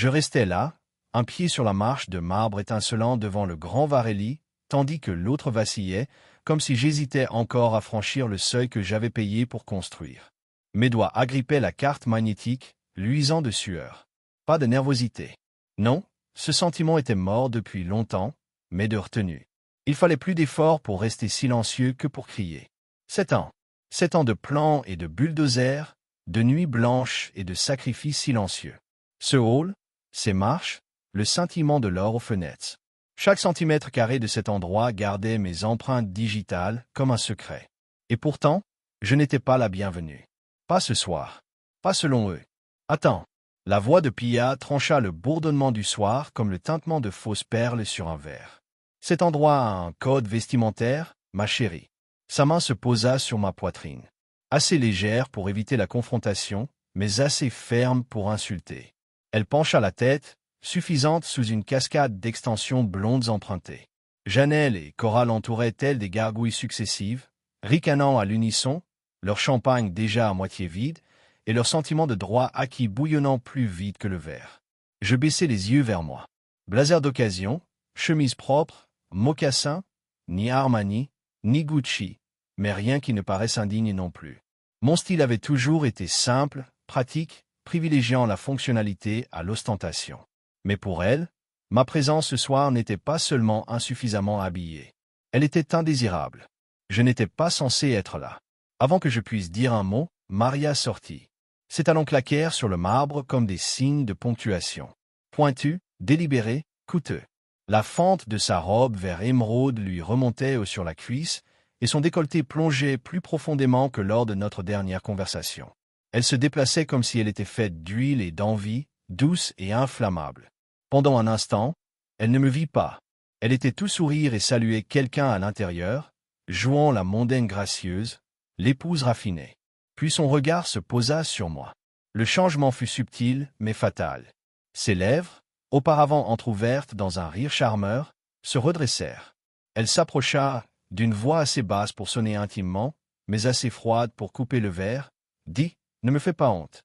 Je restais là, un pied sur la marche de marbre étincelant devant le grand Varelli, tandis que l'autre vacillait, comme si j'hésitais encore à franchir le seuil que j'avais payé pour construire. Mes doigts agrippaient la carte magnétique, luisant de sueur. Pas de nervosité. Non, ce sentiment était mort depuis longtemps, mais de retenue. Il fallait plus d'efforts pour rester silencieux que pour crier. 7 ans. 7 ans de plans et de bulldozers, de nuits blanches et de sacrifices silencieux. Ce hall, ces marches, le scintillement de l'or aux fenêtres. Chaque centimètre carré de cet endroit gardait mes empreintes digitales comme un secret. Et pourtant, je n'étais pas la bienvenue. Pas ce soir. Pas selon eux. Attends. La voix de Pia trancha le bourdonnement du soir comme le tintement de fausses perles sur un verre. Cet endroit a un code vestimentaire, ma chérie. Sa main se posa sur ma poitrine. Assez légère pour éviter la confrontation, mais assez ferme pour insulter. Elle pencha la tête, suffisante sous une cascade d'extensions blondes empruntées. Janelle et Cora l'entouraient telles des gargouilles successives, ricanant à l'unisson, leur champagne déjà à moitié vide, et leur sentiment de droit acquis bouillonnant plus vite que le verre. Je baissai les yeux vers moi. Blazer d'occasion, chemise propre, mocassin, ni Armani, ni Gucci, mais rien qui ne paraisse indigne non plus. Mon style avait toujours été simple, pratique, privilégiant la fonctionnalité à l'ostentation. Mais pour elle, ma présence ce soir n'était pas seulement insuffisamment habillée. Elle était indésirable. Je n'étais pas censé être là. Avant que je puisse dire un mot, Maria sortit. Ses talons claquèrent sur le marbre comme des signes de ponctuation. Pointus, délibérés, coûteux. La fente de sa robe vert émeraude lui remontait sur la cuisse, et son décolleté plongeait plus profondément que lors de notre dernière conversation. Elle se déplaçait comme si elle était faite d'huile et d'envie, douce et inflammable. Pendant un instant, elle ne me vit pas. Elle était tout sourire et saluait quelqu'un à l'intérieur, jouant la mondaine gracieuse, l'épouse raffinée. Puis son regard se posa sur moi. Le changement fut subtil, mais fatal. Ses lèvres, auparavant entr'ouvertes dans un rire charmeur, se redressèrent. Elle s'approcha, d'une voix assez basse pour sonner intimement, mais assez froide pour couper le verre, dit « Ne me fais pas honte ».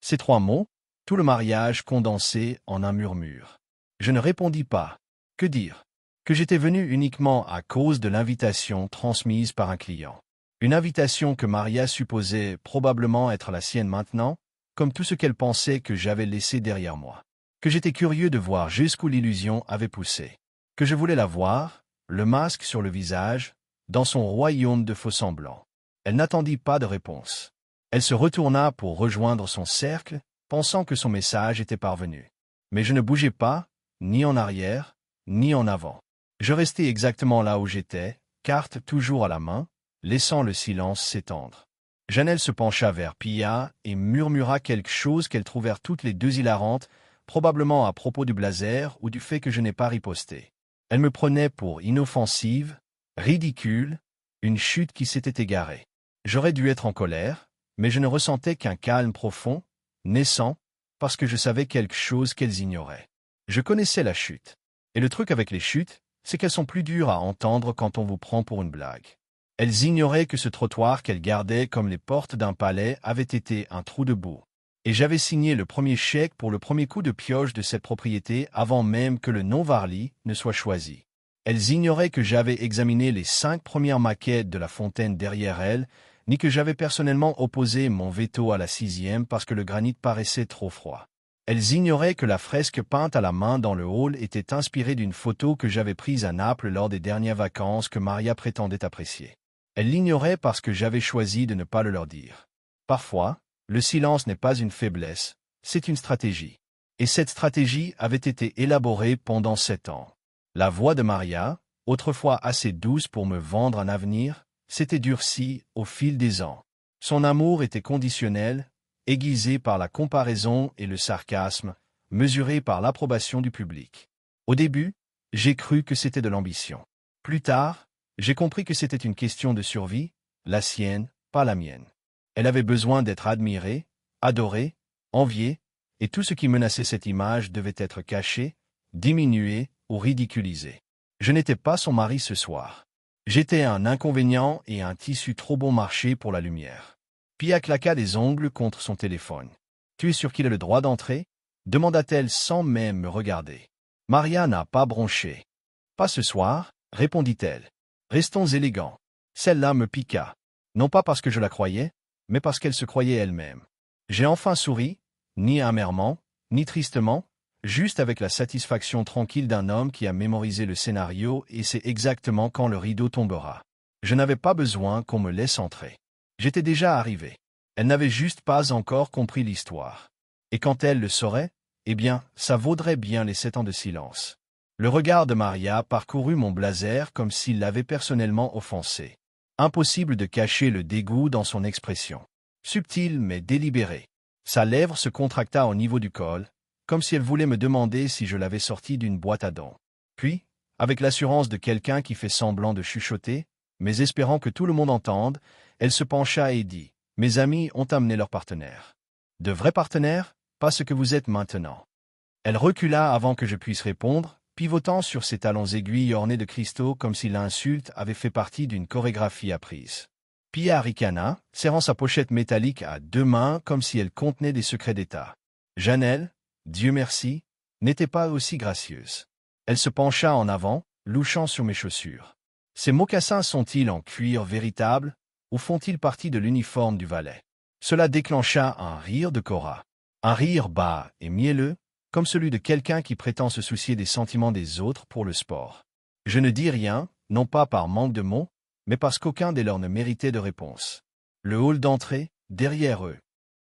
Ces 3 mots, tout le mariage condensé en un murmure. Je ne répondis pas. Que dire? Que j'étais venu uniquement à cause de l'invitation transmise par un client. Une invitation que Maria supposait probablement être la sienne maintenant, comme tout ce qu'elle pensait que j'avais laissé derrière moi. Que j'étais curieux de voir jusqu'où l'illusion avait poussé. Que je voulais la voir, le masque sur le visage, dans son royaume de faux-semblants. Elle n'attendit pas de réponse. Elle se retourna pour rejoindre son cercle, pensant que son message était parvenu. Mais je ne bougeais pas, ni en arrière, ni en avant. Je restais exactement là où j'étais, carte toujours à la main, laissant le silence s'étendre. Janelle se pencha vers Pia et murmura quelque chose qu'elles trouvèrent toutes les deux hilarantes, probablement à propos du blazer ou du fait que je n'ai pas riposté. Elle me prenait pour inoffensive, ridicule, une chute qui s'était égarée. J'aurais dû être en colère, mais je ne ressentais qu'un calme profond, naissant, parce que je savais quelque chose qu'elles ignoraient. Je connaissais la chute. Et le truc avec les chutes, c'est qu'elles sont plus dures à entendre quand on vous prend pour une blague. Elles ignoraient que ce trottoir qu'elles gardaient comme les portes d'un palais avait été un trou de boue. Et j'avais signé le premier chèque pour le premier coup de pioche de cette propriété avant même que le nom Varly ne soit choisi. Elles ignoraient que j'avais examiné les 5 premières maquettes de la fontaine derrière elles, ni que j'avais personnellement opposé mon veto à la 6e parce que le granit paraissait trop froid. Elles ignoraient que la fresque peinte à la main dans le hall était inspirée d'une photo que j'avais prise à Naples lors des dernières vacances que Maria prétendait apprécier. Elles l'ignoraient parce que j'avais choisi de ne pas le leur dire. Parfois, le silence n'est pas une faiblesse, c'est une stratégie. Et cette stratégie avait été élaborée pendant 7 ans. La voix de Maria, autrefois assez douce pour me vendre un avenir, s'était durcie au fil des ans. Son amour était conditionnel, aiguisé par la comparaison et le sarcasme, mesuré par l'approbation du public. Au début, j'ai cru que c'était de l'ambition. Plus tard, j'ai compris que c'était une question de survie, la sienne, pas la mienne. Elle avait besoin d'être admirée, adorée, enviée, et tout ce qui menaçait cette image devait être caché, diminué ou ridiculisé. Je n'étais pas son mari ce soir. J'étais un inconvénient et un tissu trop bon marché pour la lumière. Pia claqua des ongles contre son téléphone. « Tu es sûr qu'il a le droit d'entrer » demanda-t-elle sans même me regarder. Maria n'a pas bronché. Pas ce soir, répondit-elle. Restons élégants. Celle-là me piqua. Non pas parce que je la croyais, mais parce qu'elle se croyait elle-même. J'ai enfin souri, ni amèrement, ni tristement, juste avec la satisfaction tranquille d'un homme qui a mémorisé le scénario et sait exactement quand le rideau tombera. Je n'avais pas besoin qu'on me laisse entrer. J'étais déjà arrivé. Elle n'avait juste pas encore compris l'histoire. Et quand elle le saurait, eh bien, ça vaudrait bien les 7 ans de silence. Le regard de Maria parcourut mon blazer comme s'il l'avait personnellement offensé. Impossible de cacher le dégoût dans son expression. Subtile mais délibérée. Sa lèvre se contracta au niveau du col, comme si elle voulait me demander si je l'avais sorti d'une boîte à dents. Puis, avec l'assurance de quelqu'un qui fait semblant de chuchoter, mais espérant que tout le monde entende, elle se pencha et dit « Mes amis ont amené leur partenaire. De vrais partenaires, pas ce que vous êtes maintenant. » Elle recula avant que je puisse répondre, pivotant sur ses talons aiguilles ornés de cristaux comme si l'insulte avait fait partie d'une chorégraphie apprise. Pia ricana, serrant sa pochette métallique à 2 mains comme si elle contenait des secrets d'État. Janelle, Dieu merci, n'était pas aussi gracieuse. Elle se pencha en avant, louchant sur mes chaussures. Ces mocassins sont-ils en cuir véritable, ou font-ils partie de l'uniforme du valet? Cela déclencha un rire de Cora. Un rire bas et mielleux, comme celui de quelqu'un qui prétend se soucier des sentiments des autres pour le sport. Je ne dis rien, non pas par manque de mots, mais parce qu'aucun des leurs ne méritait de réponse. Le hall d'entrée, derrière eux,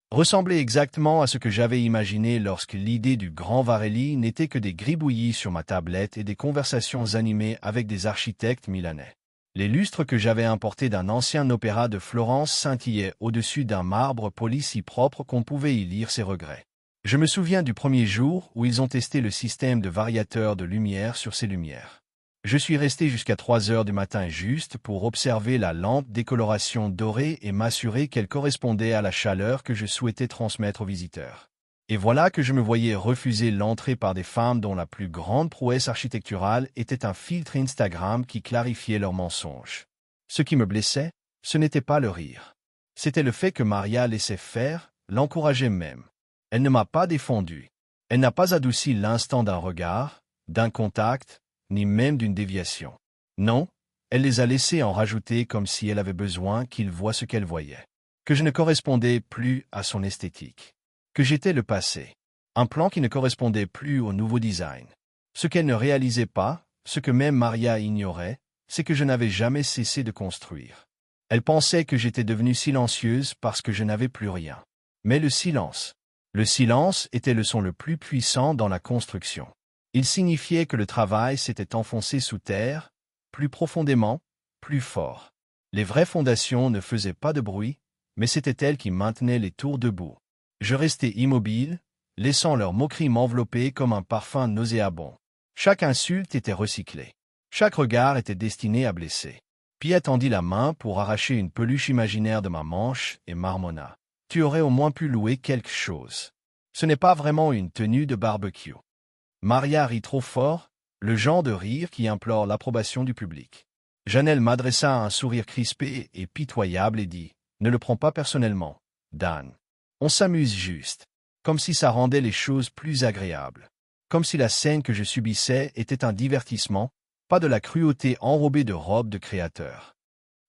ressemblait exactement à ce que j'avais imaginé lorsque l'idée du grand Varelli n'était que des gribouillis sur ma tablette et des conversations animées avec des architectes milanais. Les lustres que j'avais importés d'un ancien opéra de Florence scintillaient au-dessus d'un marbre poli si propre qu'on pouvait y lire ses regrets. Je me souviens du premier jour où ils ont testé le système de variateur de lumière sur ces lumières. Je suis resté jusqu'à 3 heures du matin juste pour observer la lente décoloration dorée et m'assurer qu'elle correspondait à la chaleur que je souhaitais transmettre aux visiteurs. Et voilà que je me voyais refuser l'entrée par des femmes dont la plus grande prouesse architecturale était un filtre Instagram qui clarifiait leurs mensonges. Ce qui me blessait, ce n'était pas le rire. C'était le fait que Maria laissait faire, l'encourageait même. Elle ne m'a pas défendu. Elle n'a pas adouci l'instant d'un regard, d'un contact, ni même d'une déviation. Non, elle les a laissés en rajouter comme si elle avait besoin qu'ils voient ce qu'elle voyait. Que je ne correspondais plus à son esthétique. Que j'étais le passé. Un plan qui ne correspondait plus au nouveau design. Ce qu'elle ne réalisait pas, ce que même Maria ignorait, c'est que je n'avais jamais cessé de construire. Elle pensait que j'étais devenue silencieuse parce que je n'avais plus rien. Mais le silence était le son le plus puissant dans la construction. Il signifiait que le travail s'était enfoncé sous terre, plus profondément, plus fort. Les vraies fondations ne faisaient pas de bruit, mais c'était elles qui maintenaient les tours debout. Je restais immobile, laissant leur moquerie m'envelopper comme un parfum nauséabond. Chaque insulte était recyclée. Chaque regard était destiné à blesser. Pia tendit la main pour arracher une peluche imaginaire de ma manche et marmonna. « Tu aurais au moins pu louer quelque chose. Ce n'est pas vraiment une tenue de barbecue. » Maria rit trop fort, le genre de rire qui implore l'approbation du public. Janelle m'adressa un sourire crispé et pitoyable et dit « Ne le prends pas personnellement, Dan. On s'amuse juste. » Comme si ça rendait les choses plus agréables. Comme si la scène que je subissais était un divertissement, pas de la cruauté enrobée de robes de créateur.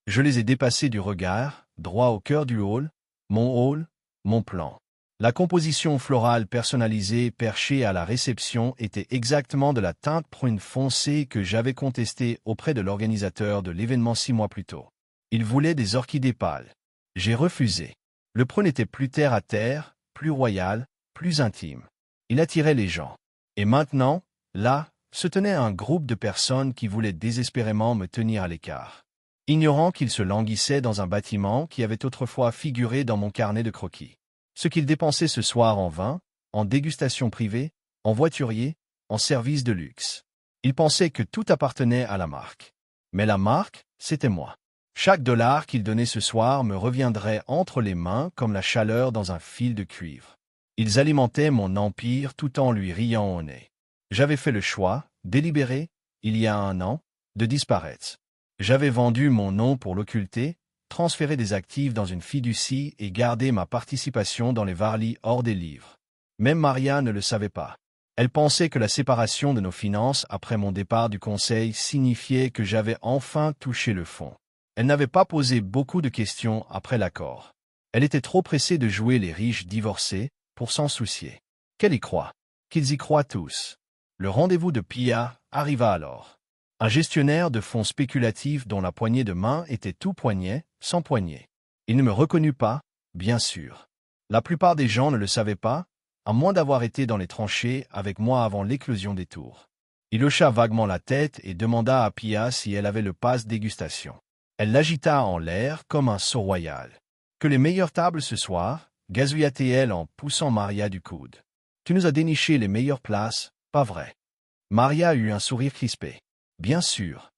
Je les ai dépassés du regard, droit au cœur du hall, mon plan. La composition florale personnalisée perchée à la réception était exactement de la teinte prune foncée que j'avais contestée auprès de l'organisateur de l'événement 6 mois plus tôt. Il voulait des orchidées pâles. J'ai refusé. Le prune était plus terre à terre, plus royal, plus intime. Il attirait les gens. Et maintenant, là, se tenait un groupe de personnes qui voulaient désespérément me tenir à l'écart. Ignorant qu'ils se languissaient dans un bâtiment qui avait autrefois figuré dans mon carnet de croquis. Ce qu'ils dépensaient ce soir en vin, en dégustation privée, en voiturier, en service de luxe. Ils pensaient que tout appartenait à la marque. Mais la marque, c'était moi. Chaque dollar qu'ils donnaient ce soir me reviendrait entre les mains comme la chaleur dans un fil de cuivre. Ils alimentaient mon empire tout en lui riant au nez. J'avais fait le choix, délibéré, il y a 1 an, de disparaître. J'avais vendu mon nom pour l'occulter, transféré des actifs dans une fiducie et gardé ma participation dans les Varli hors des livres. Même Maria ne le savait pas. Elle pensait que la séparation de nos finances après mon départ du conseil signifiait que j'avais enfin touché le fond. Elle n'avait pas posé beaucoup de questions après l'accord. Elle était trop pressée de jouer les riches divorcés pour s'en soucier. Qu'elle y croit. Qu'ils y croient tous. Le rendez-vous de Pia arriva alors. Un gestionnaire de fonds spéculatifs dont la poignée de main était tout poignet, sans poignée. Il ne me reconnut pas, bien sûr. La plupart des gens ne le savaient pas, à moins d'avoir été dans les tranchées avec moi avant l'éclosion des tours. Il hocha vaguement la tête et demanda à Pia si elle avait le pass dégustation. Elle l'agita en l'air comme un sceau royal. « Que les meilleures tables ce soir » gazouilla-t-elle en poussant Maria du coude. « Tu nous as déniché les meilleures places, pas vrai ?» Maria eut un sourire crispé. « Bien sûr.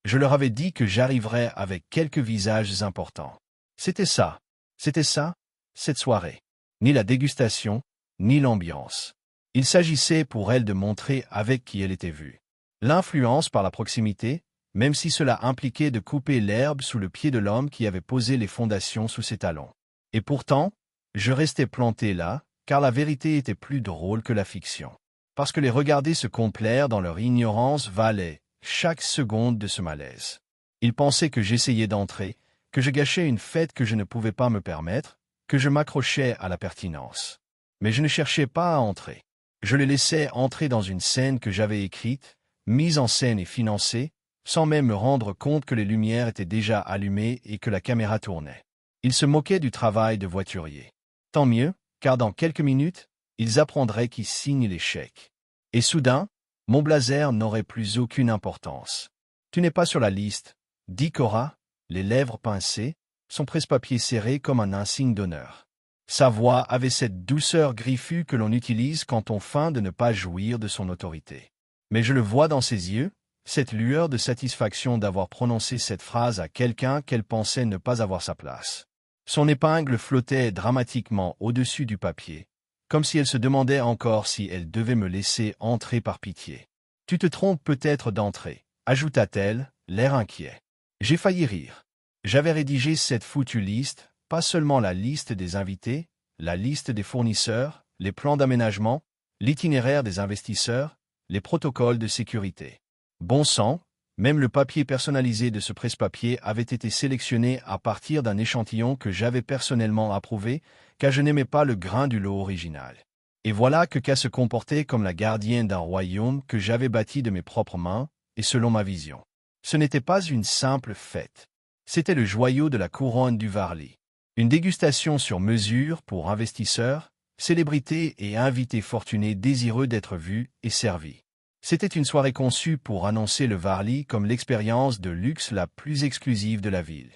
Je leur avais dit que j'arriverais avec quelques visages importants. C'était ça, cette soirée. Ni la dégustation, ni l'ambiance. Il s'agissait pour elle de montrer avec qui elle était vue. L'influence par la proximité, même si cela impliquait de couper l'herbe sous le pied de l'homme qui avait posé les fondations sous ses talons. Et pourtant, je restais planté là, car la vérité était plus drôle que la fiction. Parce que les regarder se complaire dans leur ignorance valait chaque seconde de ce malaise. Ils pensaient que j'essayais d'entrer, que je gâchais une fête que je ne pouvais pas me permettre, que je m'accrochais à la pertinence. Mais je ne cherchais pas à entrer. Je les laissais entrer dans une scène que j'avais écrite, mise en scène et financée, sans même me rendre compte que les lumières étaient déjà allumées et que la caméra tournait. Ils se moquaient du travail de voiturier. Tant mieux, car dans quelques minutes, ils apprendraient qui signe les chèques. Et soudain, mon blazer n'aurait plus aucune importance. « Tu n'es pas sur la liste », dit Cora, les lèvres pincées, son presse-papier serré comme un insigne d'honneur. Sa voix avait cette douceur griffue que l'on utilise quand on feint de ne pas jouir de son autorité. Mais je le vois dans ses yeux, cette lueur de satisfaction d'avoir prononcé cette phrase à quelqu'un qu'elle pensait ne pas avoir sa place. Son épingle flottait dramatiquement au-dessus du papier, comme si elle se demandait encore si elle devait me laisser entrer par pitié. « Tu te trompes peut-être d'entrée », ajouta-t-elle, l'air inquiet. J'ai failli rire. J'avais rédigé cette foutue liste, pas seulement la liste des invités, la liste des fournisseurs, les plans d'aménagement, l'itinéraire des investisseurs, les protocoles de sécurité. Bon sang, même le papier personnalisé de ce presse-papier avait été sélectionné à partir d'un échantillon que j'avais personnellement approuvé, car je n'aimais pas le grain du lot original. Et voilà qu'à se comporter comme la gardienne d'un royaume que j'avais bâti de mes propres mains, et selon ma vision. Ce n'était pas une simple fête. C'était le joyau de la couronne du Varli. Une dégustation sur mesure pour investisseurs, célébrités et invités fortunés désireux d'être vus et servis. C'était une soirée conçue pour annoncer le Varli comme l'expérience de luxe la plus exclusive de la ville.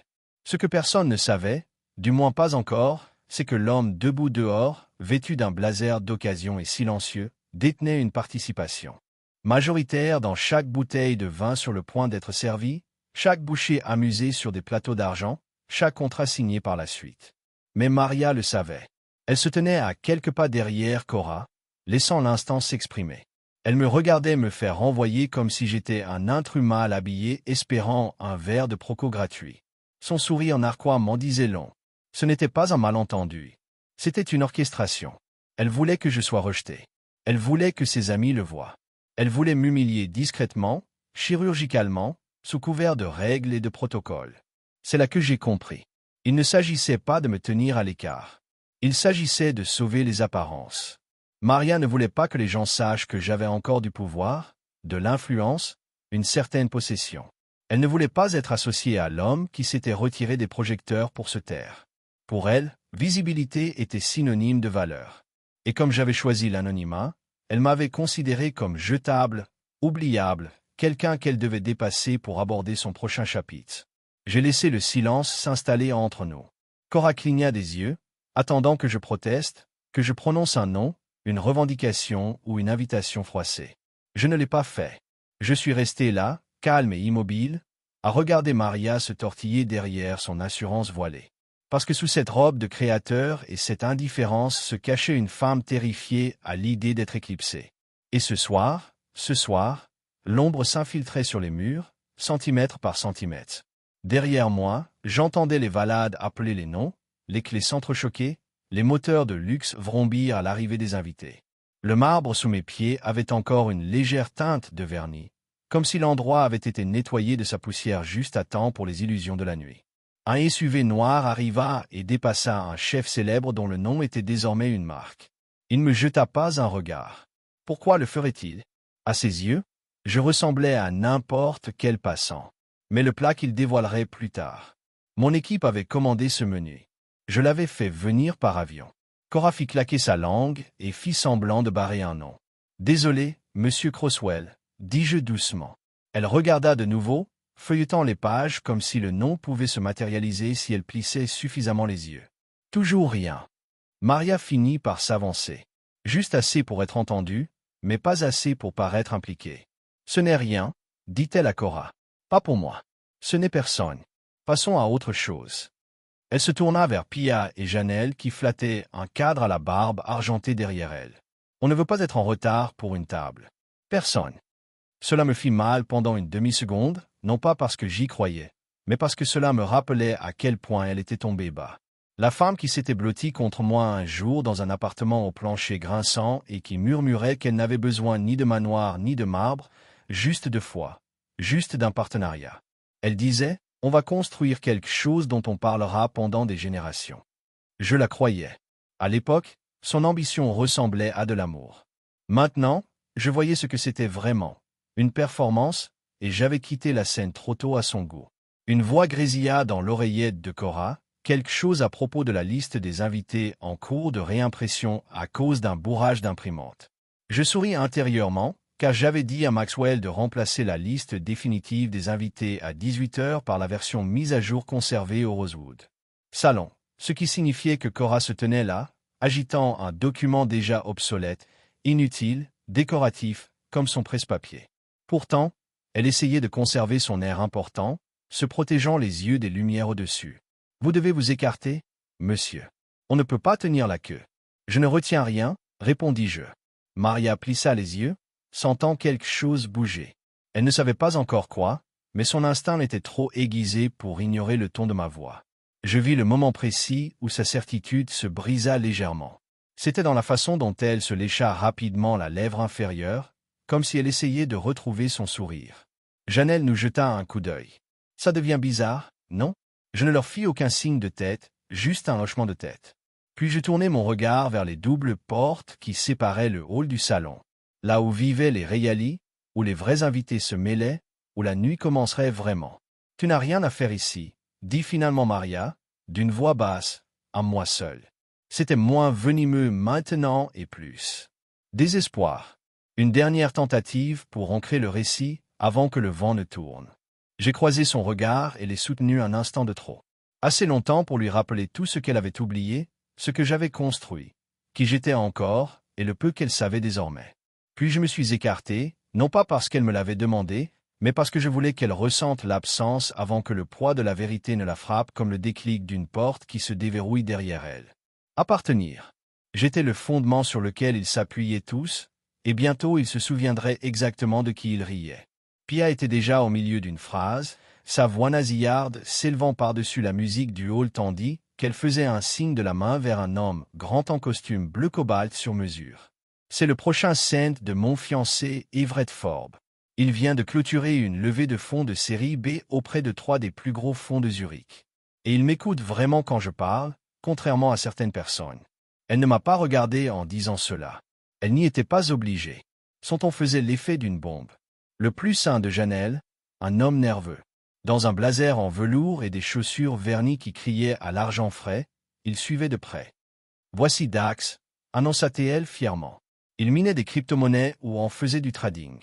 Ce que personne ne savait, du moins pas encore, c'est que l'homme debout dehors, vêtu d'un blazer d'occasion et silencieux, détenait une participation majoritaire dans chaque bouteille de vin sur le point d'être servie, chaque bouchée amusé sur des plateaux d'argent, chaque contrat signé par la suite. Mais Maria le savait. Elle se tenait à quelques pas derrière Cora, laissant l'instant s'exprimer. Elle me regardait me faire renvoyer comme si j'étais un intrus mal habillé espérant un verre de proco gratuit. Son sourire narquois m'en disait long. Ce n'était pas un malentendu. C'était une orchestration. Elle voulait que je sois rejeté. Elle voulait que ses amis le voient. Elle voulait m'humilier discrètement, chirurgicalement, sous couvert de règles et de protocoles. C'est là que j'ai compris. Il ne s'agissait pas de me tenir à l'écart. Il s'agissait de sauver les apparences. Maria ne voulait pas que les gens sachent que j'avais encore du pouvoir, de l'influence, une certaine possession. Elle ne voulait pas être associée à l'homme qui s'était retiré des projecteurs pour se taire. Pour elle, visibilité était synonyme de valeur. Et comme j'avais choisi l'anonymat, elle m'avait considéré comme jetable, oubliable, quelqu'un qu'elle devait dépasser pour aborder son prochain chapitre. J'ai laissé le silence s'installer entre nous. Cora cligna des yeux, attendant que je proteste, que je prononce un nom, une revendication ou une invitation froissée. Je ne l'ai pas fait. Je suis resté là, calme et immobile, à regarder Maria se tortiller derrière son assurance voilée. Parce que sous cette robe de créateur et cette indifférence se cachait une femme terrifiée à l'idée d'être éclipsée. Et ce soir, l'ombre s'infiltrait sur les murs, centimètre par centimètre. Derrière moi, j'entendais les valades appeler les noms, les clés s'entrechoquer, Les moteurs de luxe vrombirent à l'arrivée des invités. Le marbre sous mes pieds avait encore une légère teinte de vernis, comme si l'endroit avait été nettoyé de sa poussière juste à temps pour les illusions de la nuit. Un SUV noir arriva et dépassa un chef célèbre dont le nom était désormais une marque. Il ne me jeta pas un regard. Pourquoi le ferait-il? À ses yeux, je ressemblais à n'importe quel passant. Mais le plat qu'il dévoilerait plus tard. Mon équipe avait commandé ce menu. Je l'avais fait venir par avion. Cora fit claquer sa langue et fit semblant de barrer un nom. « Désolé, monsieur Croswell, dis-je doucement. Elle regarda de nouveau, feuilletant les pages comme si le nom pouvait se matérialiser si elle plissait suffisamment les yeux. Toujours rien. Maria finit par s'avancer. Juste assez pour être entendue, mais pas assez pour paraître impliquée. « Ce n'est rien, dit-elle à Cora. Pas pour moi. Ce n'est personne. Passons à autre chose. » Elle se tourna vers Pia et Janelle qui flattaient un cadre à la barbe argentée derrière elle. « On ne veut pas être en retard pour une table. Personne. » Cela me fit mal pendant une demi-seconde, non pas parce que j'y croyais, mais parce que cela me rappelait à quel point elle était tombée bas. La femme qui s'était blottie contre moi un jour dans un appartement au plancher grinçant et qui murmurait qu'elle n'avait besoin ni de manoir ni de marbre, juste de foi, juste d'un partenariat. Elle disait, on va construire quelque chose dont on parlera pendant des générations. Je la croyais. À l'époque, son ambition ressemblait à de l'amour. Maintenant, je voyais ce que c'était vraiment. Une performance, et j'avais quitté la scène trop tôt à son goût. Une voix grésilla dans l'oreillette de Cora, quelque chose à propos de la liste des invités en cours de réimpression à cause d'un bourrage d'imprimante. Je souris intérieurement, car j'avais dit à Maxwell de remplacer la liste définitive des invités à 18 heures par la version mise à jour conservée au Rosewood Salon, ce qui signifiait que Cora se tenait là, agitant un document déjà obsolète, inutile, décoratif, comme son presse-papier. Pourtant, elle essayait de conserver son air important, se protégeant les yeux des lumières au-dessus. « Vous devez vous écarter, monsieur. On ne peut pas tenir la queue. »« Je ne retiens rien, » répondis-je. Maria plissa les yeux, sentant quelque chose bouger. Elle ne savait pas encore quoi, mais son instinct était trop aiguisé pour ignorer le ton de ma voix. Je vis le moment précis où sa certitude se brisa légèrement. C'était dans la façon dont elle se lécha rapidement la lèvre inférieure, comme si elle essayait de retrouver son sourire. Janelle nous jeta un coup d'œil. « Ça devient bizarre, non ?» Je ne leur fis aucun signe de tête, juste un hochement de tête. Puis je tournai mon regard vers les doubles portes qui séparaient le hall du salon, là où vivaient les réalis, où les vrais invités se mêlaient, où la nuit commencerait vraiment. « Tu n'as rien à faire ici, » dit finalement Maria, d'une voix basse, à moi seul. C'était moins venimeux maintenant et plus. Désespoir. Une dernière tentative pour ancrer le récit avant que le vent ne tourne. J'ai croisé son regard et l'ai soutenu un instant de trop. Assez longtemps pour lui rappeler tout ce qu'elle avait oublié, ce que j'avais construit, qui j'étais encore, et le peu qu'elle savait désormais. Puis je me suis écarté, non pas parce qu'elle me l'avait demandé, mais parce que je voulais qu'elle ressente l'absence avant que le poids de la vérité ne la frappe comme le déclic d'une porte qui se déverrouille derrière elle. Appartenir. J'étais le fondement sur lequel ils s'appuyaient tous, et bientôt ils se souviendraient exactement de qui ils riaient. Pia était déjà au milieu d'une phrase, sa voix nasillarde s'élevant par-dessus la musique du hall tandis qu'elle faisait un signe de la main vers un homme grand en costume bleu cobalt sur mesure. C'est le prochain scène de mon fiancé Everett Forbes. Il vient de clôturer une levée de fonds de série B auprès de 3 des plus gros fonds de Zurich. Et il m'écoute vraiment quand je parle, contrairement à certaines personnes. Elle ne m'a pas regardé en disant cela. Elle n'y était pas obligée. Son ton faisait l'effet d'une bombe. Le plus sain de Janelle, un homme nerveux. Dans un blazer en velours et des chaussures vernies qui criaient à l'argent frais, il suivait de près. « Voici Dax », annonça-t-elle fièrement. Il minait des crypto-monnaies ou en faisait du trading.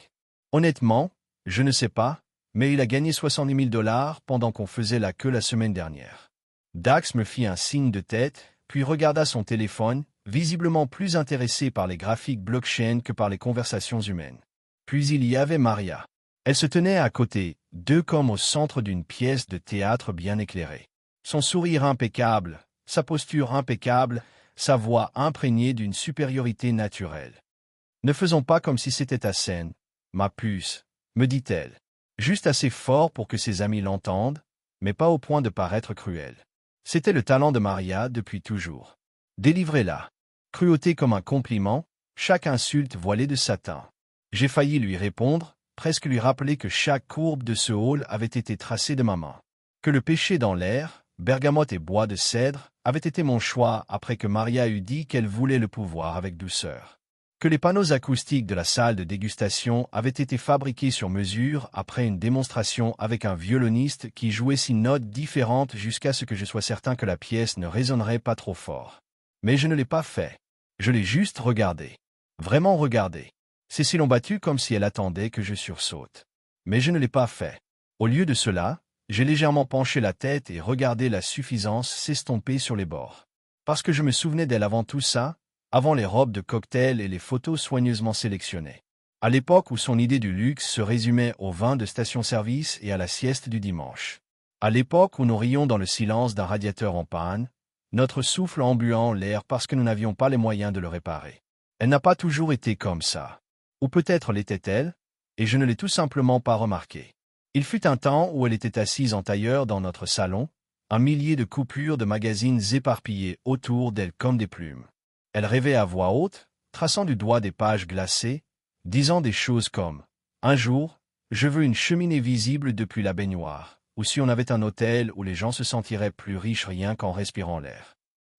Honnêtement, je ne sais pas, mais il a gagné 70 000 $ pendant qu'on faisait la queue la semaine dernière. Dax me fit un signe de tête, puis regarda son téléphone, visiblement plus intéressé par les graphiques blockchain que par les conversations humaines. Puis il y avait Maria. Elle se tenait à côté, d'eux comme au centre d'une pièce de théâtre bien éclairée. Son sourire impeccable, sa posture impeccable, sa voix imprégnée d'une supériorité naturelle. « Ne faisons pas comme si c'était ta scène, ma puce, » me dit-elle. Juste assez fort pour que ses amis l'entendent, mais pas au point de paraître cruel. C'était le talent de Maria depuis toujours. Délivrez-la. Cruauté comme un compliment, chaque insulte voilée de Satan. J'ai failli lui répondre, presque lui rappeler que chaque courbe de ce hall avait été tracée de ma main. Que le péché dans l'air, bergamote et bois de cèdre, avait été mon choix après que Maria eut dit qu'elle voulait le pouvoir avec douceur. Que les panneaux acoustiques de la salle de dégustation avaient été fabriqués sur mesure après une démonstration avec un violoniste qui jouait 6 notes différentes jusqu'à ce que je sois certain que la pièce ne résonnerait pas trop fort. Mais je ne l'ai pas fait. Je l'ai juste regardé. Vraiment regardé. Ses cils ont battu comme si elle attendait que je sursaute. Mais je ne l'ai pas fait. Au lieu de cela, j'ai légèrement penché la tête et regardé la suffisance s'estomper sur les bords. Parce que je me souvenais d'elle avant tout ça, avant les robes de cocktail et les photos soigneusement sélectionnées. À l'époque où son idée du luxe se résumait au vin de station-service et à la sieste du dimanche. À l'époque où nous rions dans le silence d'un radiateur en panne, notre souffle embuant l'air parce que nous n'avions pas les moyens de le réparer. Elle n'a pas toujours été comme ça. Ou peut-être l'était-elle, et je ne l'ai tout simplement pas remarqué. Il fut un temps où elle était assise en tailleur dans notre salon, un millier de coupures de magazines éparpillées autour d'elle comme des plumes. Elle rêvait à voix haute, traçant du doigt des pages glacées, disant des choses comme « Un jour, je veux une cheminée visible depuis la baignoire », ou si on avait un hôtel où les gens se sentiraient plus riches rien qu'en respirant l'air.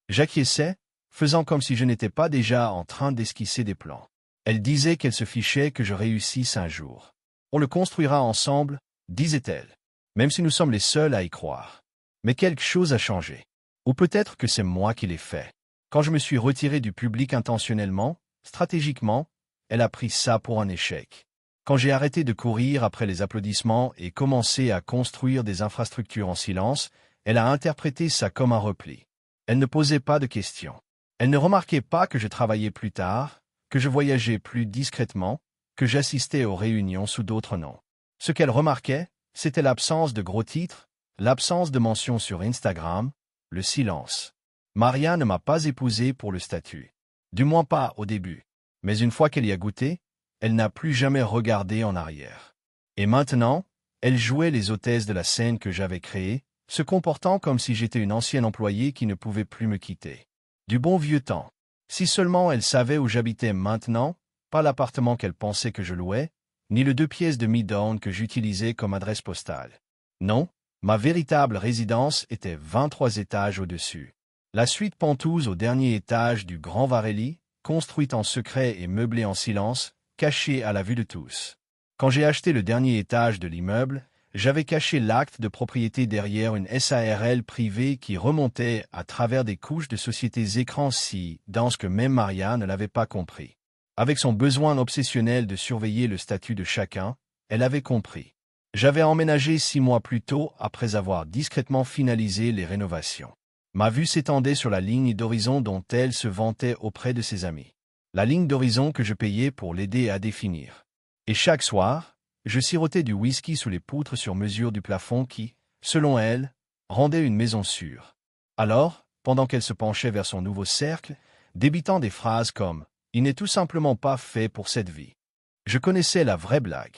J'acquiesçais, faisant comme si je n'étais pas déjà en train d'esquisser des plans. Elle disait qu'elle se fichait que je réussisse un jour. On le construira ensemble, disait-elle, même si nous sommes les seuls à y croire. Mais quelque chose a changé. Ou peut-être que c'est moi qui l'ai fait. Quand je me suis retiré du public intentionnellement, stratégiquement, elle a pris ça pour un échec. Quand j'ai arrêté de courir après les applaudissements et commencé à construire des infrastructures en silence, elle a interprété ça comme un repli. Elle ne posait pas de questions. Elle ne remarquait pas que je travaillais plus tard, que je voyageais plus discrètement, que j'assistais aux réunions sous d'autres noms. Ce qu'elle remarquait, c'était l'absence de gros titres, l'absence de mentions sur Instagram, le silence. Maria ne m'a pas épousé pour le statut. Du moins pas au début. Mais une fois qu'elle y a goûté, elle n'a plus jamais regardé en arrière. Et maintenant, elle jouait les hôtesses de la scène que j'avais créée, se comportant comme si j'étais une ancienne employée qui ne pouvait plus me quitter. Du bon vieux temps. Si seulement elle savait où j'habitais maintenant, pas l'appartement qu'elle pensait que je louais, ni le 2 pièces de Midtown que j'utilisais comme adresse postale. Non, ma véritable résidence était 23 étages au-dessus. La suite pentouse au dernier étage du Grand Varelli, construite en secret et meublée en silence, cachée à la vue de tous. Quand j'ai acheté le dernier étage de l'immeuble, j'avais caché l'acte de propriété derrière une SARL privée qui remontait à travers des couches de sociétés écrans si denses que même Maria ne l'avait pas compris. Avec son besoin obsessionnel de surveiller le statut de chacun, elle avait compris. J'avais emménagé 6 mois plus tôt après avoir discrètement finalisé les rénovations. Ma vue s'étendait sur la ligne d'horizon dont elle se vantait auprès de ses amis. La ligne d'horizon que je payais pour l'aider à définir. Et chaque soir, je sirotais du whisky sous les poutres sur mesure du plafond qui, selon elle, rendait une maison sûre. Alors, pendant qu'elle se penchait vers son nouveau cercle, débitant des phrases comme « Il n'est tout simplement pas fait pour cette vie ». Je connaissais la vraie blague.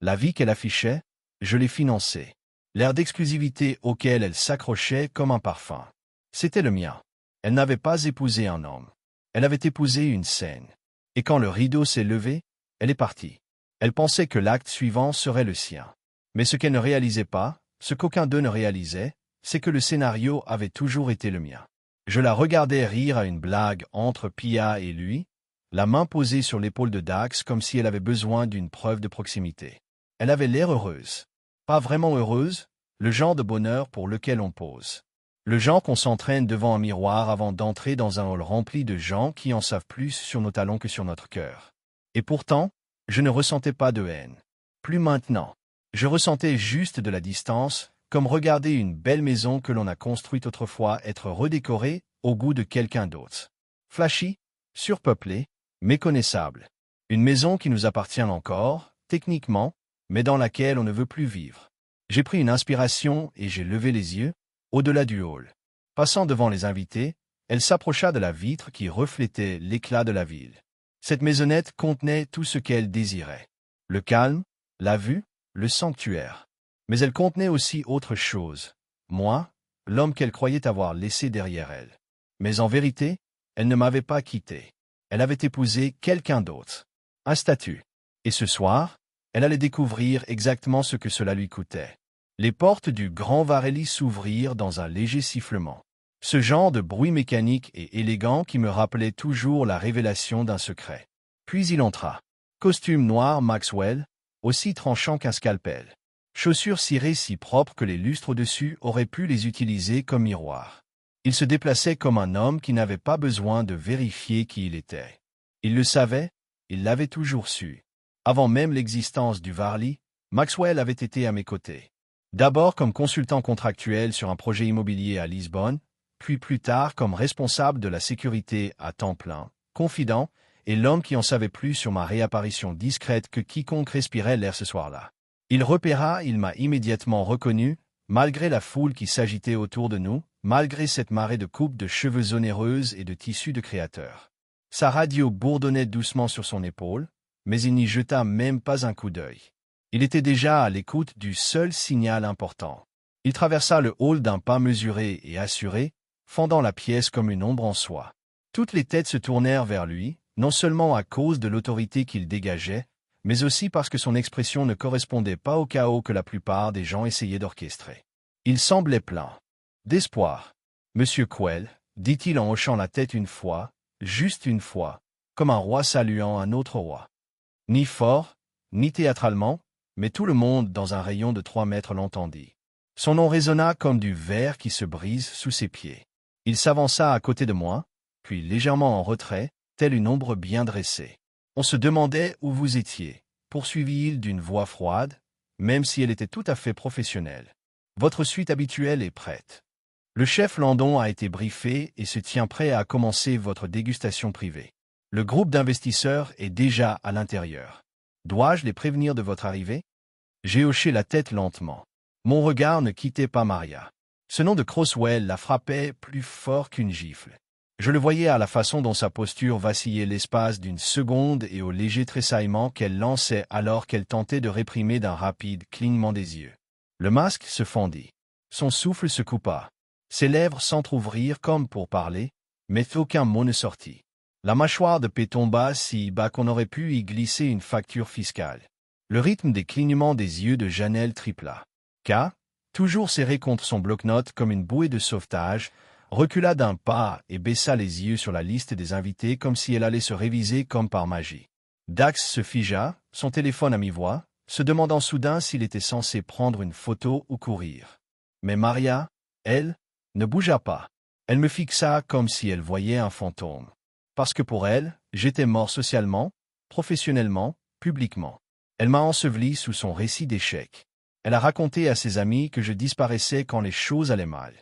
La vie qu'elle affichait, je l'ai financée. L'air d'exclusivité auquel elle s'accrochait comme un parfum. C'était le mien. Elle n'avait pas épousé un homme. Elle avait épousé une scène. Et quand le rideau s'est levé, elle est partie. Elle pensait que l'acte suivant serait le sien. Mais ce qu'elle ne réalisait pas, ce qu'aucun d'eux ne réalisait, c'est que le scénario avait toujours été le mien. Je la regardais rire à une blague entre Pia et lui, la main posée sur l'épaule de Dax comme si elle avait besoin d'une preuve de proximité. Elle avait l'air heureuse. Pas vraiment heureuse, le genre de bonheur pour lequel on pose. Le genre qu'on s'entraîne devant un miroir avant d'entrer dans un hall rempli de gens qui en savent plus sur nos talons que sur notre cœur. Et pourtant, je ne ressentais pas de haine. Plus maintenant. Je ressentais juste de la distance, comme regarder une belle maison que l'on a construite autrefois être redécorée au goût de quelqu'un d'autre. Flashy, surpeuplée, méconnaissable. Une maison qui nous appartient encore, techniquement, mais dans laquelle on ne veut plus vivre. J'ai pris une inspiration et j'ai levé les yeux, au-delà du hall. Passant devant les invités, elle s'approcha de la vitre qui reflétait l'éclat de la ville. Cette maisonnette contenait tout ce qu'elle désirait. Le calme, la vue, le sanctuaire. Mais elle contenait aussi autre chose. Moi, l'homme qu'elle croyait avoir laissé derrière elle. Mais en vérité, Elle ne m'avait pas quitté. Elle avait épousé quelqu'un d'autre. Un statut. Et ce soir, elle allait découvrir exactement ce que cela lui coûtait. Les portes du grand Varelli s'ouvrirent dans un léger sifflement. Ce genre de bruit mécanique et élégant qui me rappelait toujours la révélation d'un secret. Puis il entra. Costume noir Maxwell, aussi tranchant qu'un scalpel. Chaussures cirées si propres que les lustres au-dessus auraient pu les utiliser comme miroir. Il se déplaçait comme un homme qui n'avait pas besoin de vérifier qui il était. Il le savait, il l'avait toujours su. Avant même l'existence du Varli, Maxwell avait été à mes côtés. D'abord comme consultant contractuel sur un projet immobilier à Lisbonne, puis plus tard comme responsable de la sécurité à temps plein, confident, et l'homme qui en savait plus sur ma réapparition discrète que quiconque respirait l'air ce soir-là. Il m'a immédiatement reconnu, malgré la foule qui s'agitait autour de nous, malgré cette marée de coupes de cheveux onéreuses et de tissus de créateurs. Sa radio bourdonnait doucement sur son épaule, mais il n'y jeta même pas un coup d'œil. Il était déjà à l'écoute du seul signal important. Il traversa le hall d'un pas mesuré et assuré, fendant la pièce comme une ombre en soi. Toutes les têtes se tournèrent vers lui, non seulement à cause de l'autorité qu'il dégageait, mais aussi parce que son expression ne correspondait pas au chaos que la plupart des gens essayaient d'orchestrer. Il semblait plein d'espoir. « Monsieur Quell, » dit-il en hochant la tête une fois, juste une fois, comme un roi saluant un autre roi. Ni fort, ni théâtralement, mais tout le monde dans un rayon de 3 mètres l'entendit. Son nom résonna comme du verre qui se brise sous ses pieds. Il s'avança à côté de moi, puis légèrement en retrait, telle une ombre bien dressée. On se demandait où vous étiez, poursuivit-il d'une voix froide, même si elle était tout à fait professionnelle. Votre suite habituelle est prête. Le chef Landon a été briefé et se tient prêt à commencer votre dégustation privée. Le groupe d'investisseurs est déjà à l'intérieur. Dois-je les prévenir de votre arrivée? J'ai hoché la tête lentement. Mon regard ne quittait pas Maria. Ce nom de Croswell la frappait plus fort qu'une gifle. Je le voyais à la façon dont sa posture vacillait l'espace d'une seconde et au léger tressaillement qu'elle lançait alors qu'elle tentait de réprimer d'un rapide clignement des yeux. Le masque se fendit. Son souffle se coupa. Ses lèvres s'entr'ouvrirent comme pour parler, mais aucun mot ne sortit. La mâchoire de paix tomba si bas qu'on aurait pu y glisser une facture fiscale. Le rythme des clignements des yeux de Janelle tripla. K, toujours serré contre son bloc-notes comme une bouée de sauvetage, recula d'un pas et baissa les yeux sur la liste des invités comme si elle allait se réviser comme par magie. Dax se figea, son téléphone à mi-voix, se demandant soudain s'il était censé prendre une photo ou courir. Mais Maria, elle, ne bougea pas. Elle me fixa comme si elle voyait un fantôme. Parce que pour elle, j'étais mort socialement, professionnellement, publiquement. Elle m'a enseveli sous son récit d'échec. Elle a raconté à ses amis que je disparaissais quand les choses allaient mal.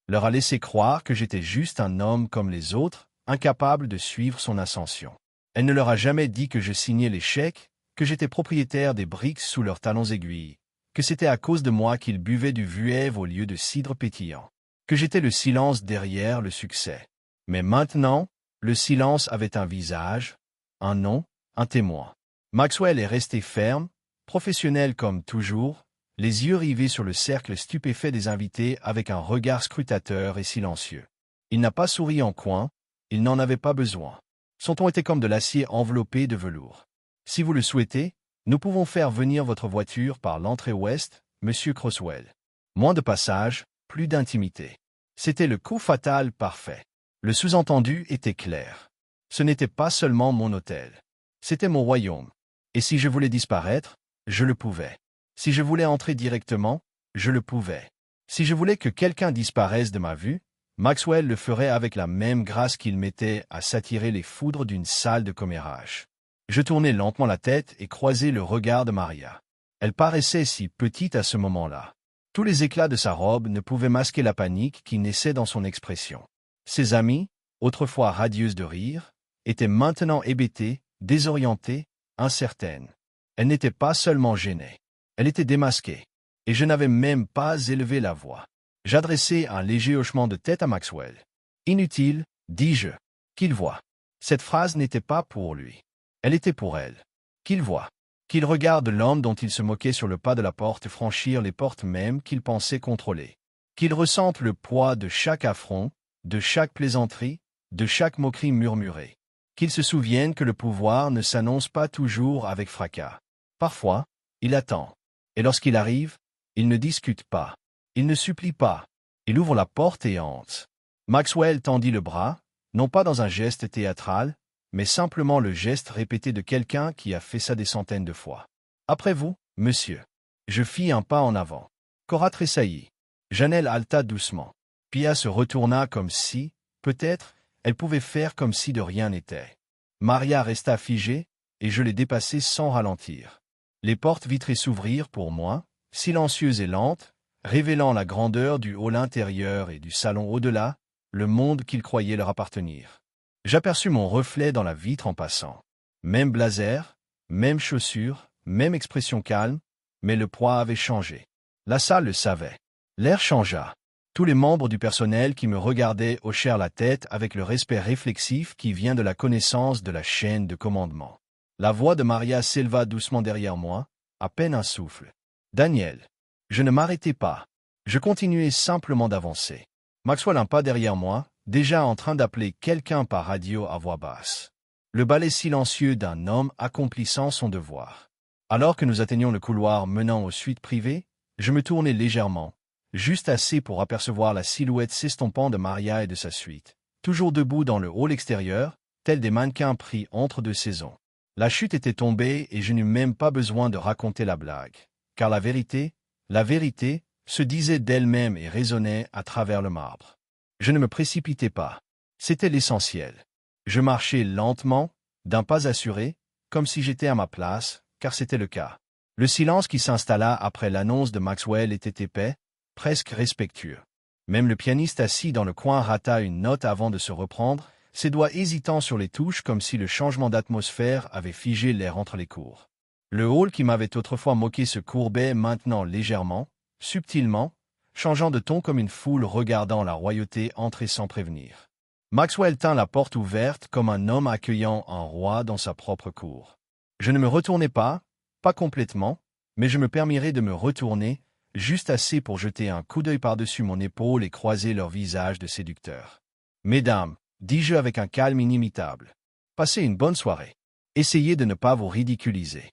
Leur a laissé croire que j'étais juste un homme comme les autres, incapable de suivre son ascension. Elle ne leur a jamais dit que je signais les chèques, que j'étais propriétaire des briques sous leurs talons aiguilles, que c'était à cause de moi qu'ils buvaient du vuève au lieu de cidre pétillant, que j'étais le silence derrière le succès. Mais maintenant, le silence avait un visage, un nom, un témoin. Maxwell est resté ferme, professionnel comme toujours, les yeux rivés sur le cercle stupéfait des invités avec un regard scrutateur et silencieux. Il n'a pas souri en coin, il n'en avait pas besoin. Son ton était comme de l'acier enveloppé de velours. Si vous le souhaitez, nous pouvons faire venir votre voiture par l'entrée ouest, Monsieur Croswell. Moins de passage, plus d'intimité. C'était le coup fatal parfait. Le sous-entendu était clair. Ce n'était pas seulement mon hôtel. C'était mon royaume. Et si je voulais disparaître, je le pouvais. Si je voulais entrer directement, je le pouvais. Si je voulais que quelqu'un disparaisse de ma vue, Maxwell le ferait avec la même grâce qu'il mettait à s'attirer les foudres d'une salle de commérage. Je tournai lentement la tête et croisai le regard de Maria. Elle paraissait si petite à ce moment-là. Tous les éclats de sa robe ne pouvaient masquer la panique qui naissait dans son expression. Ses amies, autrefois radieuses de rire, étaient maintenant hébétées, désorientées, incertaines. Elle n'était pas seulement gênée. Elle était démasquée. Et je n'avais même pas élevé la voix. J'adressai un léger hochement de tête à Maxwell. Inutile, dis-je. Qu'il voie. Cette phrase n'était pas pour lui. Elle était pour elle. Qu'il voie. Qu'il regarde l'homme dont il se moquait sur le pas de la porte franchir les portes mêmes qu'il pensait contrôler. Qu'il ressente le poids de chaque affront, de chaque plaisanterie, de chaque moquerie murmurée. Qu'il se souvienne que le pouvoir ne s'annonce pas toujours avec fracas. Parfois, il attend. Et lorsqu'il arrive, il ne discute pas. Il ne supplie pas. Il ouvre la porte et entre. Maxwell tendit le bras, non pas dans un geste théâtral, mais simplement le geste répété de quelqu'un qui a fait ça des centaines de fois. « Après vous, monsieur. » Je fis un pas en avant. Cora tressaillit. Janelle halta doucement. Pia se retourna comme si, peut-être, elle pouvait faire comme si de rien n'était. Maria resta figée, et je l'ai dépassée sans ralentir. Les portes vitrées s'ouvrirent pour moi, silencieuses et lentes, révélant la grandeur du hall intérieur et du salon au-delà, le monde qu'ils croyaient leur appartenir. J'aperçus mon reflet dans la vitre en passant. Même blazer, même chaussures, même expression calme, mais le poids avait changé. La salle le savait. L'air changea. Tous les membres du personnel qui me regardaient hochèrent la tête avec le respect réflexif qui vient de la connaissance de la chaîne de commandement. La voix de Maria s'éleva doucement derrière moi, à peine un souffle. « Daniel !» Je ne m'arrêtai pas. Je continuais simplement d'avancer. Maxwell un pas derrière moi, déjà en train d'appeler quelqu'un par radio à voix basse. Le balai silencieux d'un homme accomplissant son devoir. Alors que nous atteignions le couloir menant aux suites privées, je me tournai légèrement, juste assez pour apercevoir la silhouette s'estompant de Maria et de sa suite, toujours debout dans le hall extérieur, tels des mannequins pris entre deux saisons. La chute était tombée et je n'eus même pas besoin de raconter la blague, car la vérité, se disait d'elle-même et résonnait à travers le marbre. Je ne me précipitais pas. C'était l'essentiel. Je marchais lentement, d'un pas assuré, comme si j'étais à ma place, car c'était le cas. Le silence qui s'installa après l'annonce de Maxwell était épais, presque respectueux. Même le pianiste assis dans le coin rata une note avant de se reprendre, ses doigts hésitant sur les touches comme si le changement d'atmosphère avait figé l'air entre les cours. Le hall qui m'avait autrefois moqué se courbait maintenant légèrement, subtilement, changeant de ton comme une foule regardant la royauté entrer sans prévenir. Maxwell tint la porte ouverte comme un homme accueillant un roi dans sa propre cour. Je ne me retournai pas complètement, mais je me permirai de me retourner, juste assez pour jeter un coup d'œil par-dessus mon épaule et croiser leurs visages de séducteurs. « Mesdames, dis-je avec un calme inimitable, passez une bonne soirée. Essayez de ne pas vous ridiculiser. »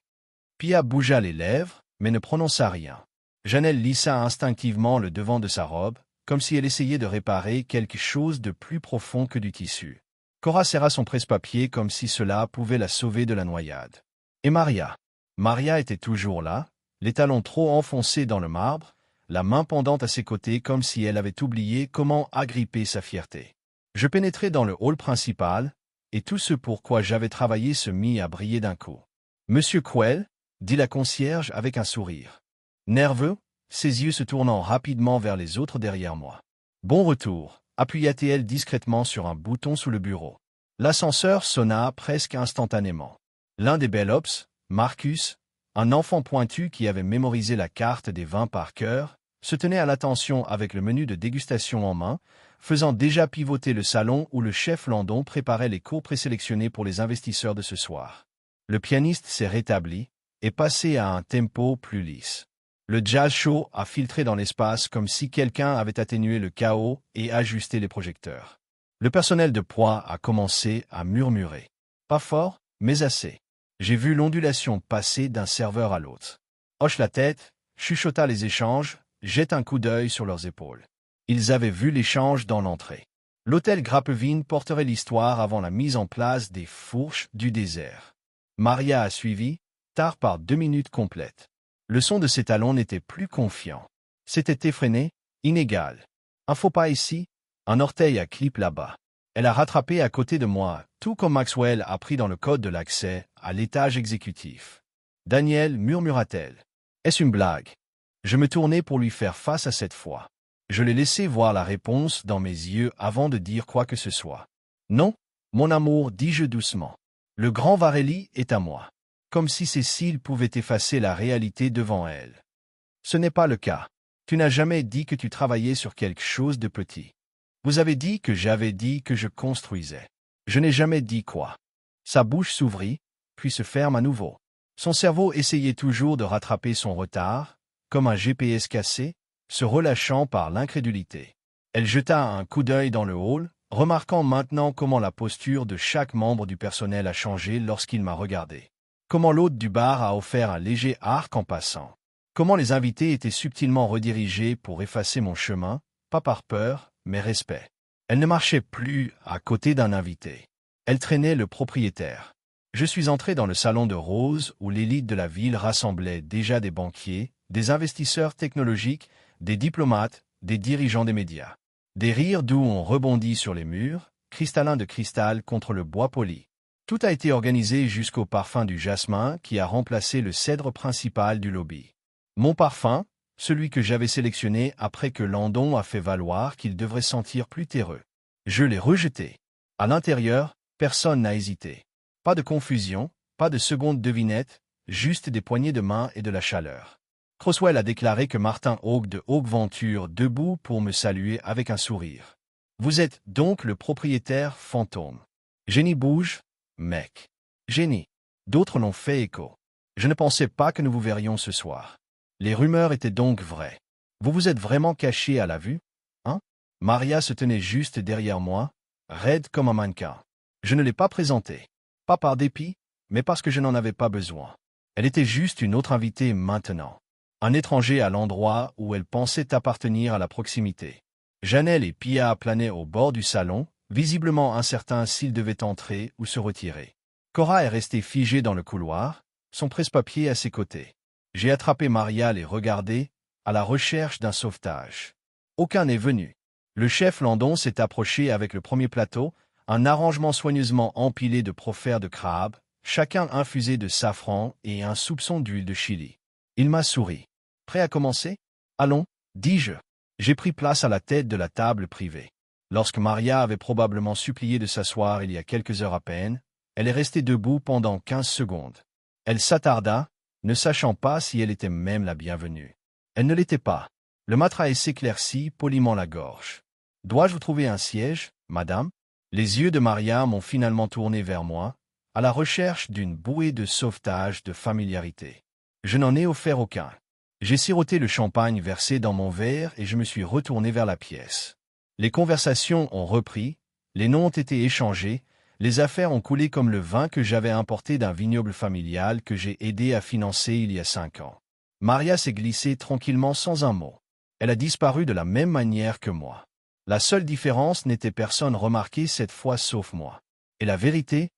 Pia bougea les lèvres, mais ne prononça rien. Janelle lissa instinctivement le devant de sa robe, comme si elle essayait de réparer quelque chose de plus profond que du tissu. Cora serra son presse-papier comme si cela pouvait la sauver de la noyade. Et Maria? Maria était toujours là, les talons trop enfoncés dans le marbre, la main pendante à ses côtés comme si elle avait oublié comment agripper sa fierté. Je pénétrai dans le hall principal, et tout ce pour quoi j'avais travaillé se mit à briller d'un coup. « Monsieur Quell » dit la concierge avec un sourire. Nerveux, ses yeux se tournant rapidement vers les autres derrière moi. « Bon retour » appuya-t-elle discrètement sur un bouton sous le bureau. L'ascenseur sonna presque instantanément. L'un des Bellops, Marcus, un enfant pointu qui avait mémorisé la carte des vins par cœur, se tenait à l'attention avec le menu de dégustation en main, faisant déjà pivoter le salon où le chef Landon préparait les cours présélectionnés pour les investisseurs de ce soir. Le pianiste s'est rétabli et passé à un tempo plus lisse. Le jazz chaud a filtré dans l'espace comme si quelqu'un avait atténué le chaos et ajusté les projecteurs. Le personnel de proie a commencé à murmurer. Pas fort, mais assez. J'ai vu l'ondulation passer d'un serveur à l'autre. Hoche la tête, chuchota les échanges, jette un coup d'œil sur leurs épaules. Ils avaient vu l'échange dans l'entrée. L'hôtel Grappevine porterait l'histoire avant la mise en place des fourches du désert. Maria a suivi, tard par 2 minutes complètes. Le son de ses talons n'était plus confiant. C'était effréné, inégal. Un faux pas ici, un orteil à clip là-bas. Elle a rattrapé à côté de moi, tout comme Maxwell a pris dans le code de l'accès à l'étage exécutif. « Daniel » murmura-t-elle. « Est-ce une blague ?» Je me tournai pour lui faire face à cette fois. Je l'ai laissé voir la réponse dans mes yeux avant de dire quoi que ce soit. « Non, mon amour, dis-je doucement. Le grand Varelli est à moi. » Comme si ses cils pouvaient effacer la réalité devant elle. « Ce n'est pas le cas. Tu n'as jamais dit que tu travaillais sur quelque chose de petit. Vous avez dit que j'avais dit que je construisais. Je n'ai jamais dit quoi. » Sa bouche s'ouvrit, puis se ferme à nouveau. Son cerveau essayait toujours de rattraper son retard, comme un GPS cassé, se relâchant par l'incrédulité. Elle jeta un coup d'œil dans le hall, remarquant maintenant comment la posture de chaque membre du personnel a changé lorsqu'il m'a regardé. Comment l'hôte du bar a offert un léger arc en passant. Comment les invités étaient subtilement redirigés pour effacer mon chemin, pas par peur, mais respect. Elle ne marchait plus à côté d'un invité. Elle traînait le propriétaire. Je suis entré dans le salon de Rose où l'élite de la ville rassemblait déjà des banquiers, des investisseurs technologiques, des diplomates, des dirigeants des médias. Des rires doux ont rebondi sur les murs, cristallins de cristal contre le bois poli. Tout a été organisé jusqu'au parfum du jasmin qui a remplacé le cèdre principal du lobby. Mon parfum, celui que j'avais sélectionné après que Landon a fait valoir qu'il devrait sentir plus terreux. Je l'ai rejeté. À l'intérieur, personne n'a hésité. Pas de confusion, pas de seconde devinette, juste des poignées de main et de la chaleur. Croswell a déclaré que Martin Hawke de Hawke Venture debout pour me saluer avec un sourire. Vous êtes donc le propriétaire fantôme. Génie bouge, mec. Génie. D'autres l'ont fait écho. Je ne pensais pas que nous vous verrions ce soir. Les rumeurs étaient donc vraies. Vous vous êtes vraiment caché à la vue, hein? Maria se tenait juste derrière moi, raide comme un mannequin. Je ne l'ai pas présentée. Pas par dépit, mais parce que je n'en avais pas besoin. Elle était juste une autre invitée maintenant. Un étranger à l'endroit où elle pensait appartenir à la proximité. Janelle et Pia planaient au bord du salon, visiblement incertains s'ils devaient entrer ou se retirer. Cora est restée figée dans le couloir, son presse-papier à ses côtés. J'ai attrapé Maria les regarder, à la recherche d'un sauvetage. Aucun n'est venu. Le chef Landon s'est approché avec le premier plateau, un arrangement soigneusement empilé de profères de crabe, chacun infusé de safran et un soupçon d'huile de chili. Il m'a souri. Prêt à commencer? Allons, dis-je. J'ai pris place à la tête de la table privée. Lorsque Maria avait probablement supplié de s'asseoir il y a quelques heures à peine, elle est restée debout pendant 15 secondes. Elle s'attarda, ne sachant pas si elle était même la bienvenue. Elle ne l'était pas. Le matraille s'éclaircit poliment la gorge. Dois-je vous trouver un siège, madame? Les yeux de Maria m'ont finalement tourné vers moi, à la recherche d'une bouée de sauvetage de familiarité. Je n'en ai offert aucun. J'ai siroté le champagne versé dans mon verre et je me suis retourné vers la pièce. Les conversations ont repris, les noms ont été échangés, les affaires ont coulé comme le vin que j'avais importé d'un vignoble familial que j'ai aidé à financer il y a 5 ans. Maria s'est glissée tranquillement sans un mot. Elle a disparu de la même manière que moi. La seule différence n'était personne remarqué cette fois sauf moi. Et la vérité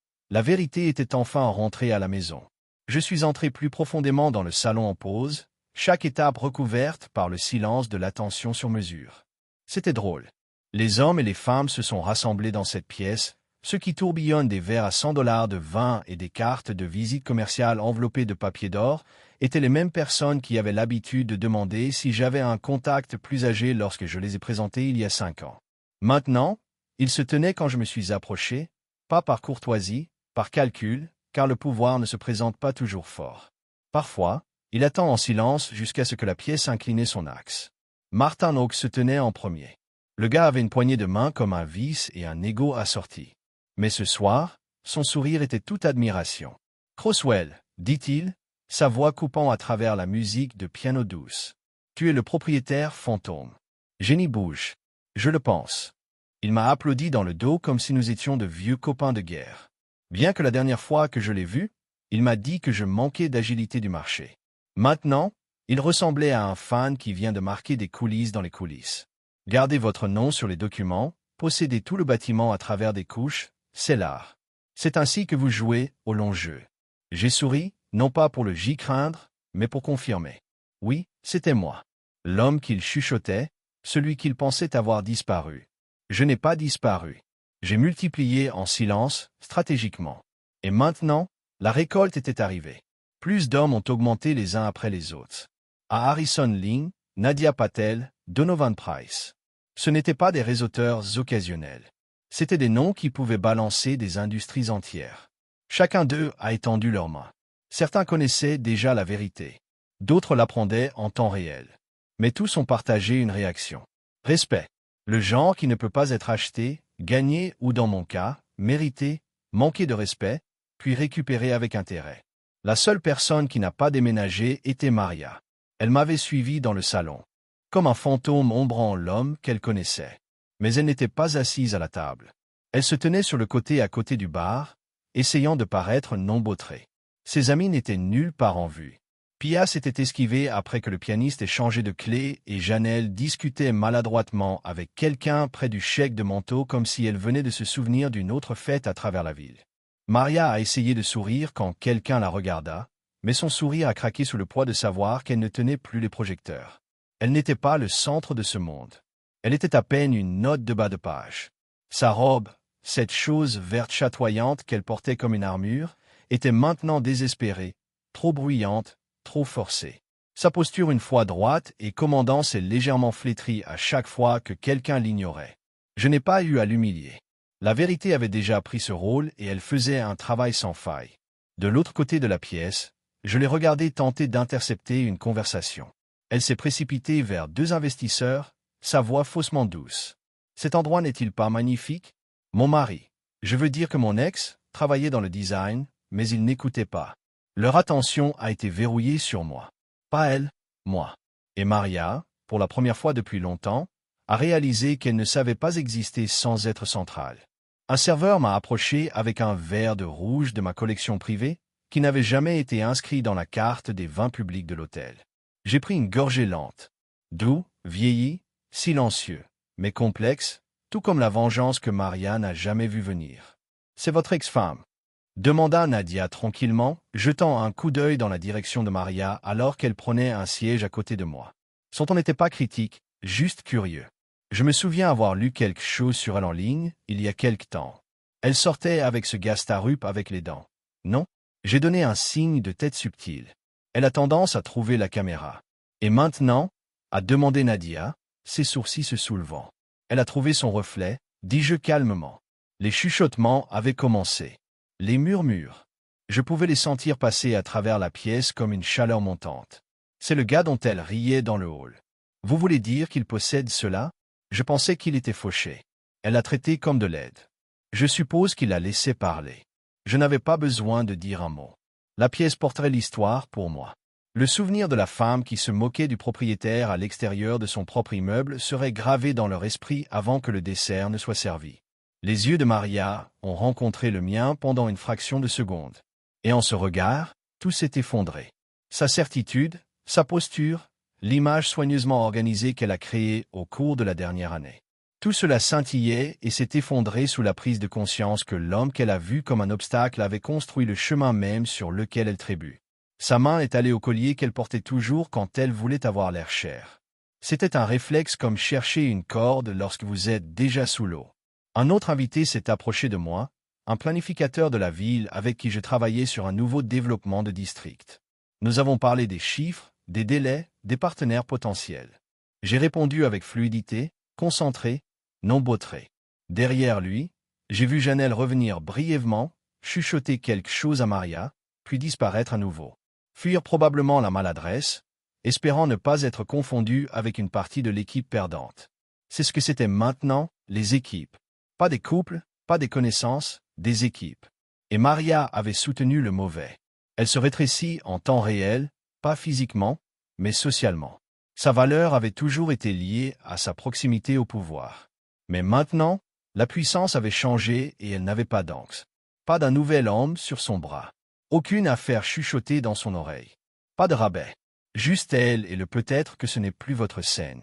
était enfin rentrée à la maison. Je suis entré plus profondément dans le salon en pause, chaque étape recouverte par le silence de l'attention sur mesure. C'était drôle. Les hommes et les femmes se sont rassemblés dans cette pièce, ceux qui tourbillonnent des verres à $100 de vin et des cartes de visite commerciale enveloppées de papier d'or, étaient les mêmes personnes qui avaient l'habitude de demander si j'avais un contact plus âgé lorsque je les ai présentés il y a 5 ans. Maintenant, ils se tenaient quand je me suis approché, pas par courtoisie, par calcul, car le pouvoir ne se présente pas toujours fort. Parfois, il attend en silence jusqu'à ce que la pièce incline son axe. Martin Hawke se tenait en premier. Le gars avait une poignée de main comme un vice et un ego assorti. Mais ce soir, son sourire était toute admiration. « Croswell, dit-il, sa voix coupant à travers la musique de piano douce. Tu es le propriétaire fantôme. Génie bouge. Je le pense. » Il m'a applaudi dans le dos comme si nous étions de vieux copains de guerre. Bien que la dernière fois que je l'ai vu, il m'a dit que je manquais d'agilité du marché. Maintenant, il ressemblait à un fan qui vient de marquer des coulisses dans les coulisses. Gardez votre nom sur les documents, possédez tout le bâtiment à travers des couches, c'est l'art. C'est ainsi que vous jouez au long jeu. J'ai souri, non pas pour le craindre, mais pour confirmer. Oui, c'était moi. L'homme qu'il chuchotait, celui qu'il pensait avoir disparu. Je n'ai pas disparu. J'ai multiplié en silence, stratégiquement. Et maintenant, la récolte était arrivée. Plus d'hommes ont augmenté les uns après les autres. À Harrison Ling, Nadia Patel, Donovan Price. Ce n'étaient pas des réseauteurs occasionnels. C'étaient des noms qui pouvaient balancer des industries entières. Chacun d'eux a étendu leurs mains. Certains connaissaient déjà la vérité. D'autres l'apprendaient en temps réel. Mais tous ont partagé une réaction. Respect. Le genre qui ne peut pas être acheté, gagné ou, dans mon cas, mérité, manqué de respect, puis récupéré avec intérêt. La seule personne qui n'a pas déménagé était Maria. Elle m'avait suivi dans le salon. Comme un fantôme ombrant l'homme qu'elle connaissait. Mais elle n'était pas assise à la table. Elle se tenait sur le côté à côté du bar, essayant de paraître non vautrée. Ses amis n'étaient nulle part en vue. Pia s'était esquivée après que le pianiste ait changé de clé et Janelle discutait maladroitement avec quelqu'un près du chèque de manteau comme si elle venait de se souvenir d'une autre fête à travers la ville. Maria a essayé de sourire quand quelqu'un la regarda, mais son sourire a craqué sous le poids de savoir qu'elle ne tenait plus les projecteurs. Elle n'était pas le centre de ce monde. Elle était à peine une note de bas de page. Sa robe, cette chose verte chatoyante qu'elle portait comme une armure, était maintenant désespérée, trop bruyante, trop forcée. Sa posture une fois droite et commandant s'est légèrement flétrie à chaque fois que quelqu'un l'ignorait. Je n'ai pas eu à l'humilier. La vérité avait déjà pris ce rôle et elle faisait un travail sans faille. De l'autre côté de la pièce, je l'ai regardée tenter d'intercepter une conversation. Elle s'est précipitée vers deux investisseurs, sa voix faussement douce. « Cet endroit n'est-il pas magnifique? Mon mari, je veux dire que mon ex, travaillait dans le design, mais il n'écoutait pas. Leur attention a été verrouillée sur moi. Pas elle, moi. Et Maria, pour la première fois depuis longtemps, a réalisé qu'elle ne savait pas exister sans être centrale. Un serveur m'a approché avec un verre de rouge de ma collection privée, qui n'avait jamais été inscrit dans la carte des vins publics de l'hôtel. J'ai pris une gorgée lente. Doux, vieilli, silencieux, mais complexe, tout comme la vengeance que Maria n'a jamais vue venir. « C'est votre ex-femme ?» demanda Nadia tranquillement, jetant un coup d'œil dans la direction de Maria alors qu'elle prenait un siège à côté de moi. Son ton n'était pas critique, juste curieux. Je me souviens avoir lu quelque chose sur elle en ligne, il y a quelque temps. Elle sortait avec ce gars starup avec les dents. Non? J'ai donné un signe de tête subtil. Elle a tendance à trouver la caméra. Et maintenant? A demandé Nadia, ses sourcils se soulevant. Elle a trouvé son reflet, dis-je calmement. Les chuchotements avaient commencé. Les murmures. Je pouvais les sentir passer à travers la pièce comme une chaleur montante. C'est le gars dont elle riait dans le hall. Vous voulez dire qu'il possède cela? Je pensais qu'il était fauché. Elle l'a traité comme de l'aide. Je suppose qu'il l'a laissé parler. Je n'avais pas besoin de dire un mot. La pièce porterait l'histoire pour moi. Le souvenir de la femme qui se moquait du propriétaire à l'extérieur de son propre immeuble serait gravé dans leur esprit avant que le dessert ne soit servi. Les yeux de Maria ont rencontré le mien pendant une fraction de seconde. Et en ce regard, tout s'est effondré. Sa certitude, sa posture, l'image soigneusement organisée qu'elle a créée au cours de la dernière année. Tout cela scintillait et s'est effondré sous la prise de conscience que l'homme qu'elle a vu comme un obstacle avait construit le chemin même sur lequel elle trébuche. Sa main est allée au collier qu'elle portait toujours quand elle voulait avoir l'air cher. C'était un réflexe comme chercher une corde lorsque vous êtes déjà sous l'eau. Un autre invité s'est approché de moi, un planificateur de la ville avec qui je travaillais sur un nouveau développement de district. Nous avons parlé des chiffres, des délais, des partenaires potentiels. J'ai répondu avec fluidité, concentré, non vautré. Derrière lui, j'ai vu Janelle revenir brièvement, chuchoter quelque chose à Maria, puis disparaître à nouveau. Fuir probablement la maladresse, espérant ne pas être confondu avec une partie de l'équipe perdante. C'est ce que c'était maintenant, les équipes. Pas des couples, pas des connaissances, des équipes. Et Maria avait soutenu le mauvais. Elle se rétrécit en temps réel, pas physiquement, mais socialement. Sa valeur avait toujours été liée à sa proximité au pouvoir. Mais maintenant, la puissance avait changé et elle n'avait pas d'angle. Pas d'un nouvel homme sur son bras. Aucune affaire chuchotée dans son oreille. Pas de rabais. Juste elle et le peut-être que ce n'est plus votre scène.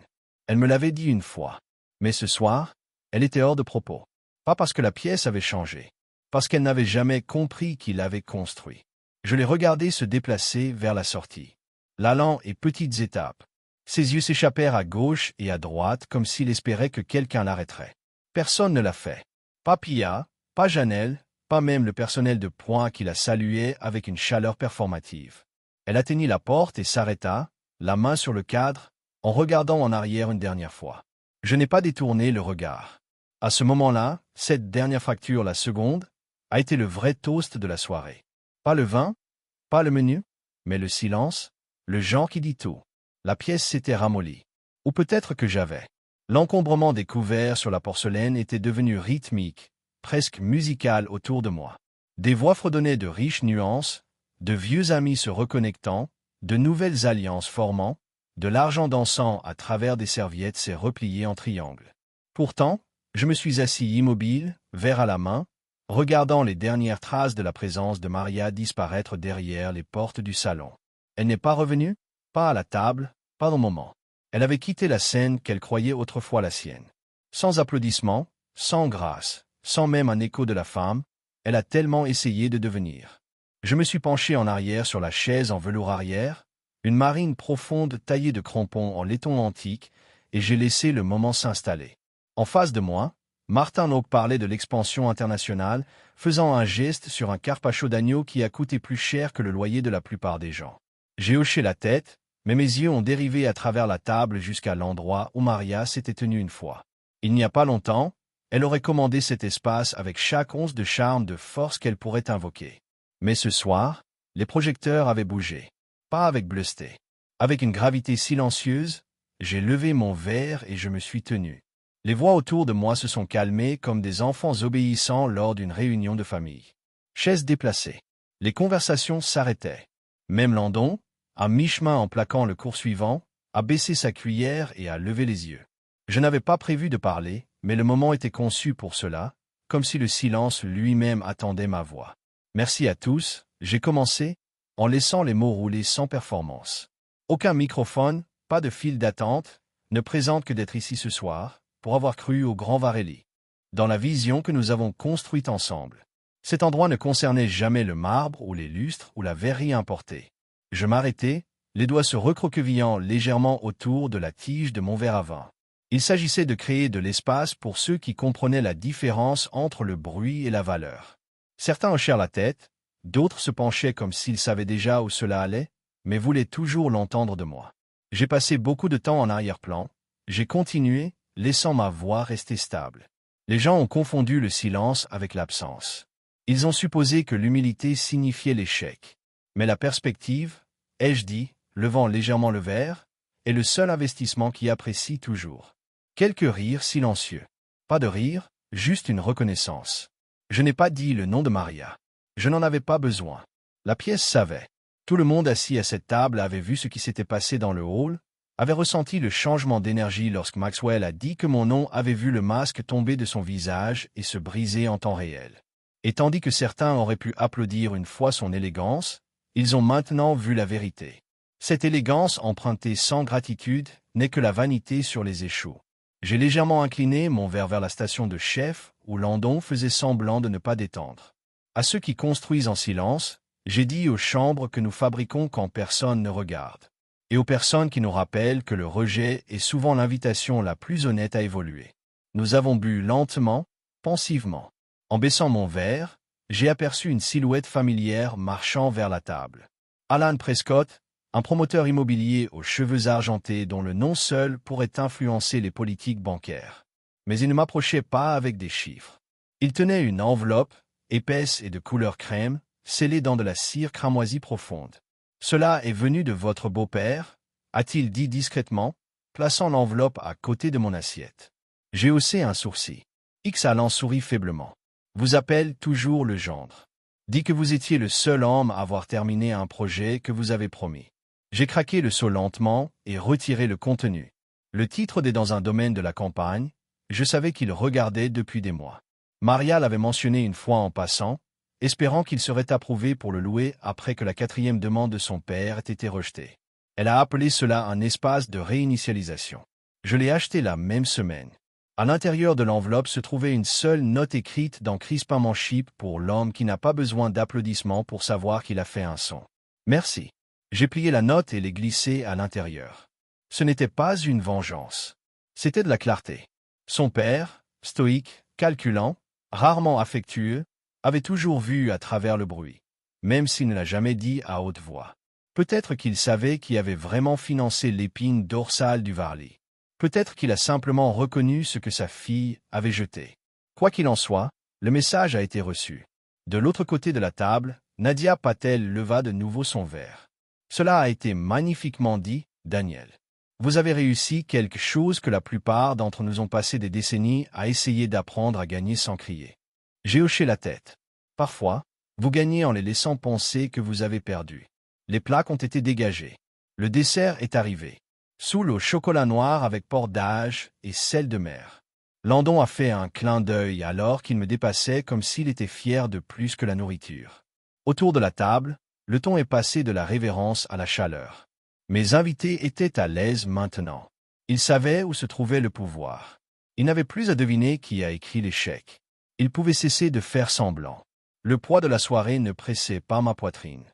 Elle me l'avait dit une fois. Mais ce soir, elle était hors de propos. Pas parce que la pièce avait changé. Parce qu'elle n'avait jamais compris qui l'avait construit. Je l'ai regardée se déplacer vers la sortie. L'allant et petites étapes. Ses yeux s'échappèrent à gauche et à droite comme s'il espérait que quelqu'un l'arrêterait. Personne ne l'a fait. Pas Pia, pas Janelle, pas même le personnel de pointe qui la saluait avec une chaleur performative. Elle atteignit la porte et s'arrêta, la main sur le cadre, en regardant en arrière une dernière fois. Je n'ai pas détourné le regard. À ce moment-là, cette dernière fracture, la seconde, a été le vrai toast de la soirée. Pas le vin, pas le menu, mais le silence, le genre qui dit tout. La pièce s'était ramollie. Ou peut-être que j'avais. L'encombrement des couverts sur la porcelaine était devenu rythmique, presque musical autour de moi. Des voix fredonnaient de riches nuances, de vieux amis se reconnectant, de nouvelles alliances formant, de l'argent dansant à travers des serviettes s'est replié en triangle. Pourtant, Je me suis assis immobile, verre à la main, regardant les dernières traces de la présence de Maria disparaître derrière les portes du salon. Elle n'est pas revenue, pas à la table, pas au moment. Elle avait quitté la scène qu'elle croyait autrefois la sienne. Sans applaudissements, sans grâce, sans même un écho de la femme, elle a tellement essayé de devenir. Je me suis penché en arrière sur la chaise en velours arrière, une marine profonde taillée de crampons en laiton antique, et j'ai laissé le moment s'installer. En face de moi, Martin Hawk parlait de l'expansion internationale, faisant un geste sur un carpaccio d'agneau qui a coûté plus cher que le loyer de la plupart des gens. J'ai hoché la tête, mais mes yeux ont dérivé à travers la table jusqu'à l'endroit où Maria s'était tenue une fois. Il n'y a pas longtemps, elle aurait commandé cet espace avec chaque once de charme de force qu'elle pourrait invoquer. Mais ce soir, les projecteurs avaient bougé. Pas avec bleusteté. Avec une gravité silencieuse, j'ai levé mon verre et je me suis tenu. Les voix autour de moi se sont calmées comme des enfants obéissants lors d'une réunion de famille. Chaises déplacées. Les conversations s'arrêtaient. Même Landon, à mi-chemin en plaquant le cours suivant, a baissé sa cuillère et a levé les yeux. Je n'avais pas prévu de parler, mais le moment était conçu pour cela, comme si le silence lui-même attendait ma voix. Merci à tous, j'ai commencé, en laissant les mots rouler sans performance. Aucun microphone, pas de file d'attente, ne présente que d'être ici ce soir, pour avoir cru au Grand Varelli. Dans la vision que nous avons construite ensemble. Cet endroit ne concernait jamais le marbre ou les lustres ou la verrerie importée. Je m'arrêtai, les doigts se recroquevillant légèrement autour de la tige de mon verre à vin. Il s'agissait de créer de l'espace pour ceux qui comprenaient la différence entre le bruit et la valeur. Certains hochèrent la tête, d'autres se penchaient comme s'ils savaient déjà où cela allait, mais voulaient toujours l'entendre de moi. J'ai passé beaucoup de temps en arrière-plan, j'ai continué, laissant ma voix rester stable. Les gens ont confondu le silence avec l'absence. Ils ont supposé que l'humilité signifiait l'échec. Mais la perspective, ai-je dit, levant légèrement le verre, est le seul investissement qui apprécie toujours. Quelques rires silencieux. Pas de rire, juste une reconnaissance. Je n'ai pas dit le nom de Maria. Je n'en avais pas besoin. La pièce savait. Tout le monde assis à cette table avait vu ce qui s'était passé dans le hall, avait ressenti le changement d'énergie lorsque Maxwell a dit que mon nom avait vu le masque tomber de son visage et se briser en temps réel. Et tandis que certains auraient pu applaudir une fois son élégance, ils ont maintenant vu la vérité. Cette élégance empruntée sans gratitude n'est que la vanité sur les échos. J'ai légèrement incliné mon verre vers la station de chef, où Landon faisait semblant de ne pas détendre. À ceux qui construisent en silence, j'ai dit aux chambres que nous fabriquons quand personne ne regarde. Et aux personnes qui nous rappellent que le rejet est souvent l'invitation la plus honnête à évoluer. Nous avons bu lentement, pensivement. En baissant mon verre, j'ai aperçu une silhouette familière marchant vers la table. Alan Prescott, un promoteur immobilier aux cheveux argentés dont le nom seul pourrait influencer les politiques bancaires. Mais il ne m'approchait pas avec des chiffres. Il tenait une enveloppe, épaisse et de couleur crème, scellée dans de la cire cramoisie profonde. « Cela est venu de votre beau-père » a-t-il dit discrètement, plaçant l'enveloppe à côté de mon assiette. J'ai haussé un sourcil. X Alan sourit faiblement. « Vous appelle toujours le gendre. Dit que vous étiez le seul homme à avoir terminé un projet que vous avez promis. » J'ai craqué le seau lentement et retiré le contenu. Le titre est dans un domaine de la campagne, je savais qu'il regardait depuis des mois. Maria l'avait mentionné une fois en passant, espérant qu'il serait approuvé pour le louer après que la 4e demande de son père ait été rejetée. Elle a appelé cela un espace de réinitialisation. Je l'ai acheté la même semaine. À l'intérieur de l'enveloppe se trouvait une seule note écrite dans crispement chip pour l'homme qui n'a pas besoin d'applaudissements pour savoir qu'il a fait un son. Merci. J'ai plié la note et l'ai glissée à l'intérieur. Ce n'était pas une vengeance. C'était de la clarté. Son père, stoïque, calculant, rarement affectueux, avait toujours vu à travers le bruit, même s'il ne l'a jamais dit à haute voix. Peut-être qu'il savait qui avait vraiment financé l'épine dorsale du Varley. Peut-être qu'il a simplement reconnu ce que sa fille avait jeté. Quoi qu'il en soit, le message a été reçu. De l'autre côté de la table, Nadia Patel leva de nouveau son verre. Cela a été magnifiquement dit, Daniel. Vous avez réussi quelque chose que la plupart d'entre nous ont passé des décennies à essayer d'apprendre à gagner sans crier. J'ai hoché la tête. Parfois, vous gagnez en les laissant penser que vous avez perdu. Les plaques ont été dégagées. Le dessert est arrivé. Soule au chocolat noir avec port d'âge et sel de mer. Landon a fait un clin d'œil alors qu'il me dépassait comme s'il était fier de plus que la nourriture. Autour de la table, le ton est passé de la révérence à la chaleur. Mes invités étaient à l'aise maintenant. Ils savaient où se trouvait le pouvoir. Ils n'avaient plus à deviner qui a écrit l'échec. Ils pouvaient cesser de faire semblant. Le poids de la soirée ne pressait pas ma poitrine.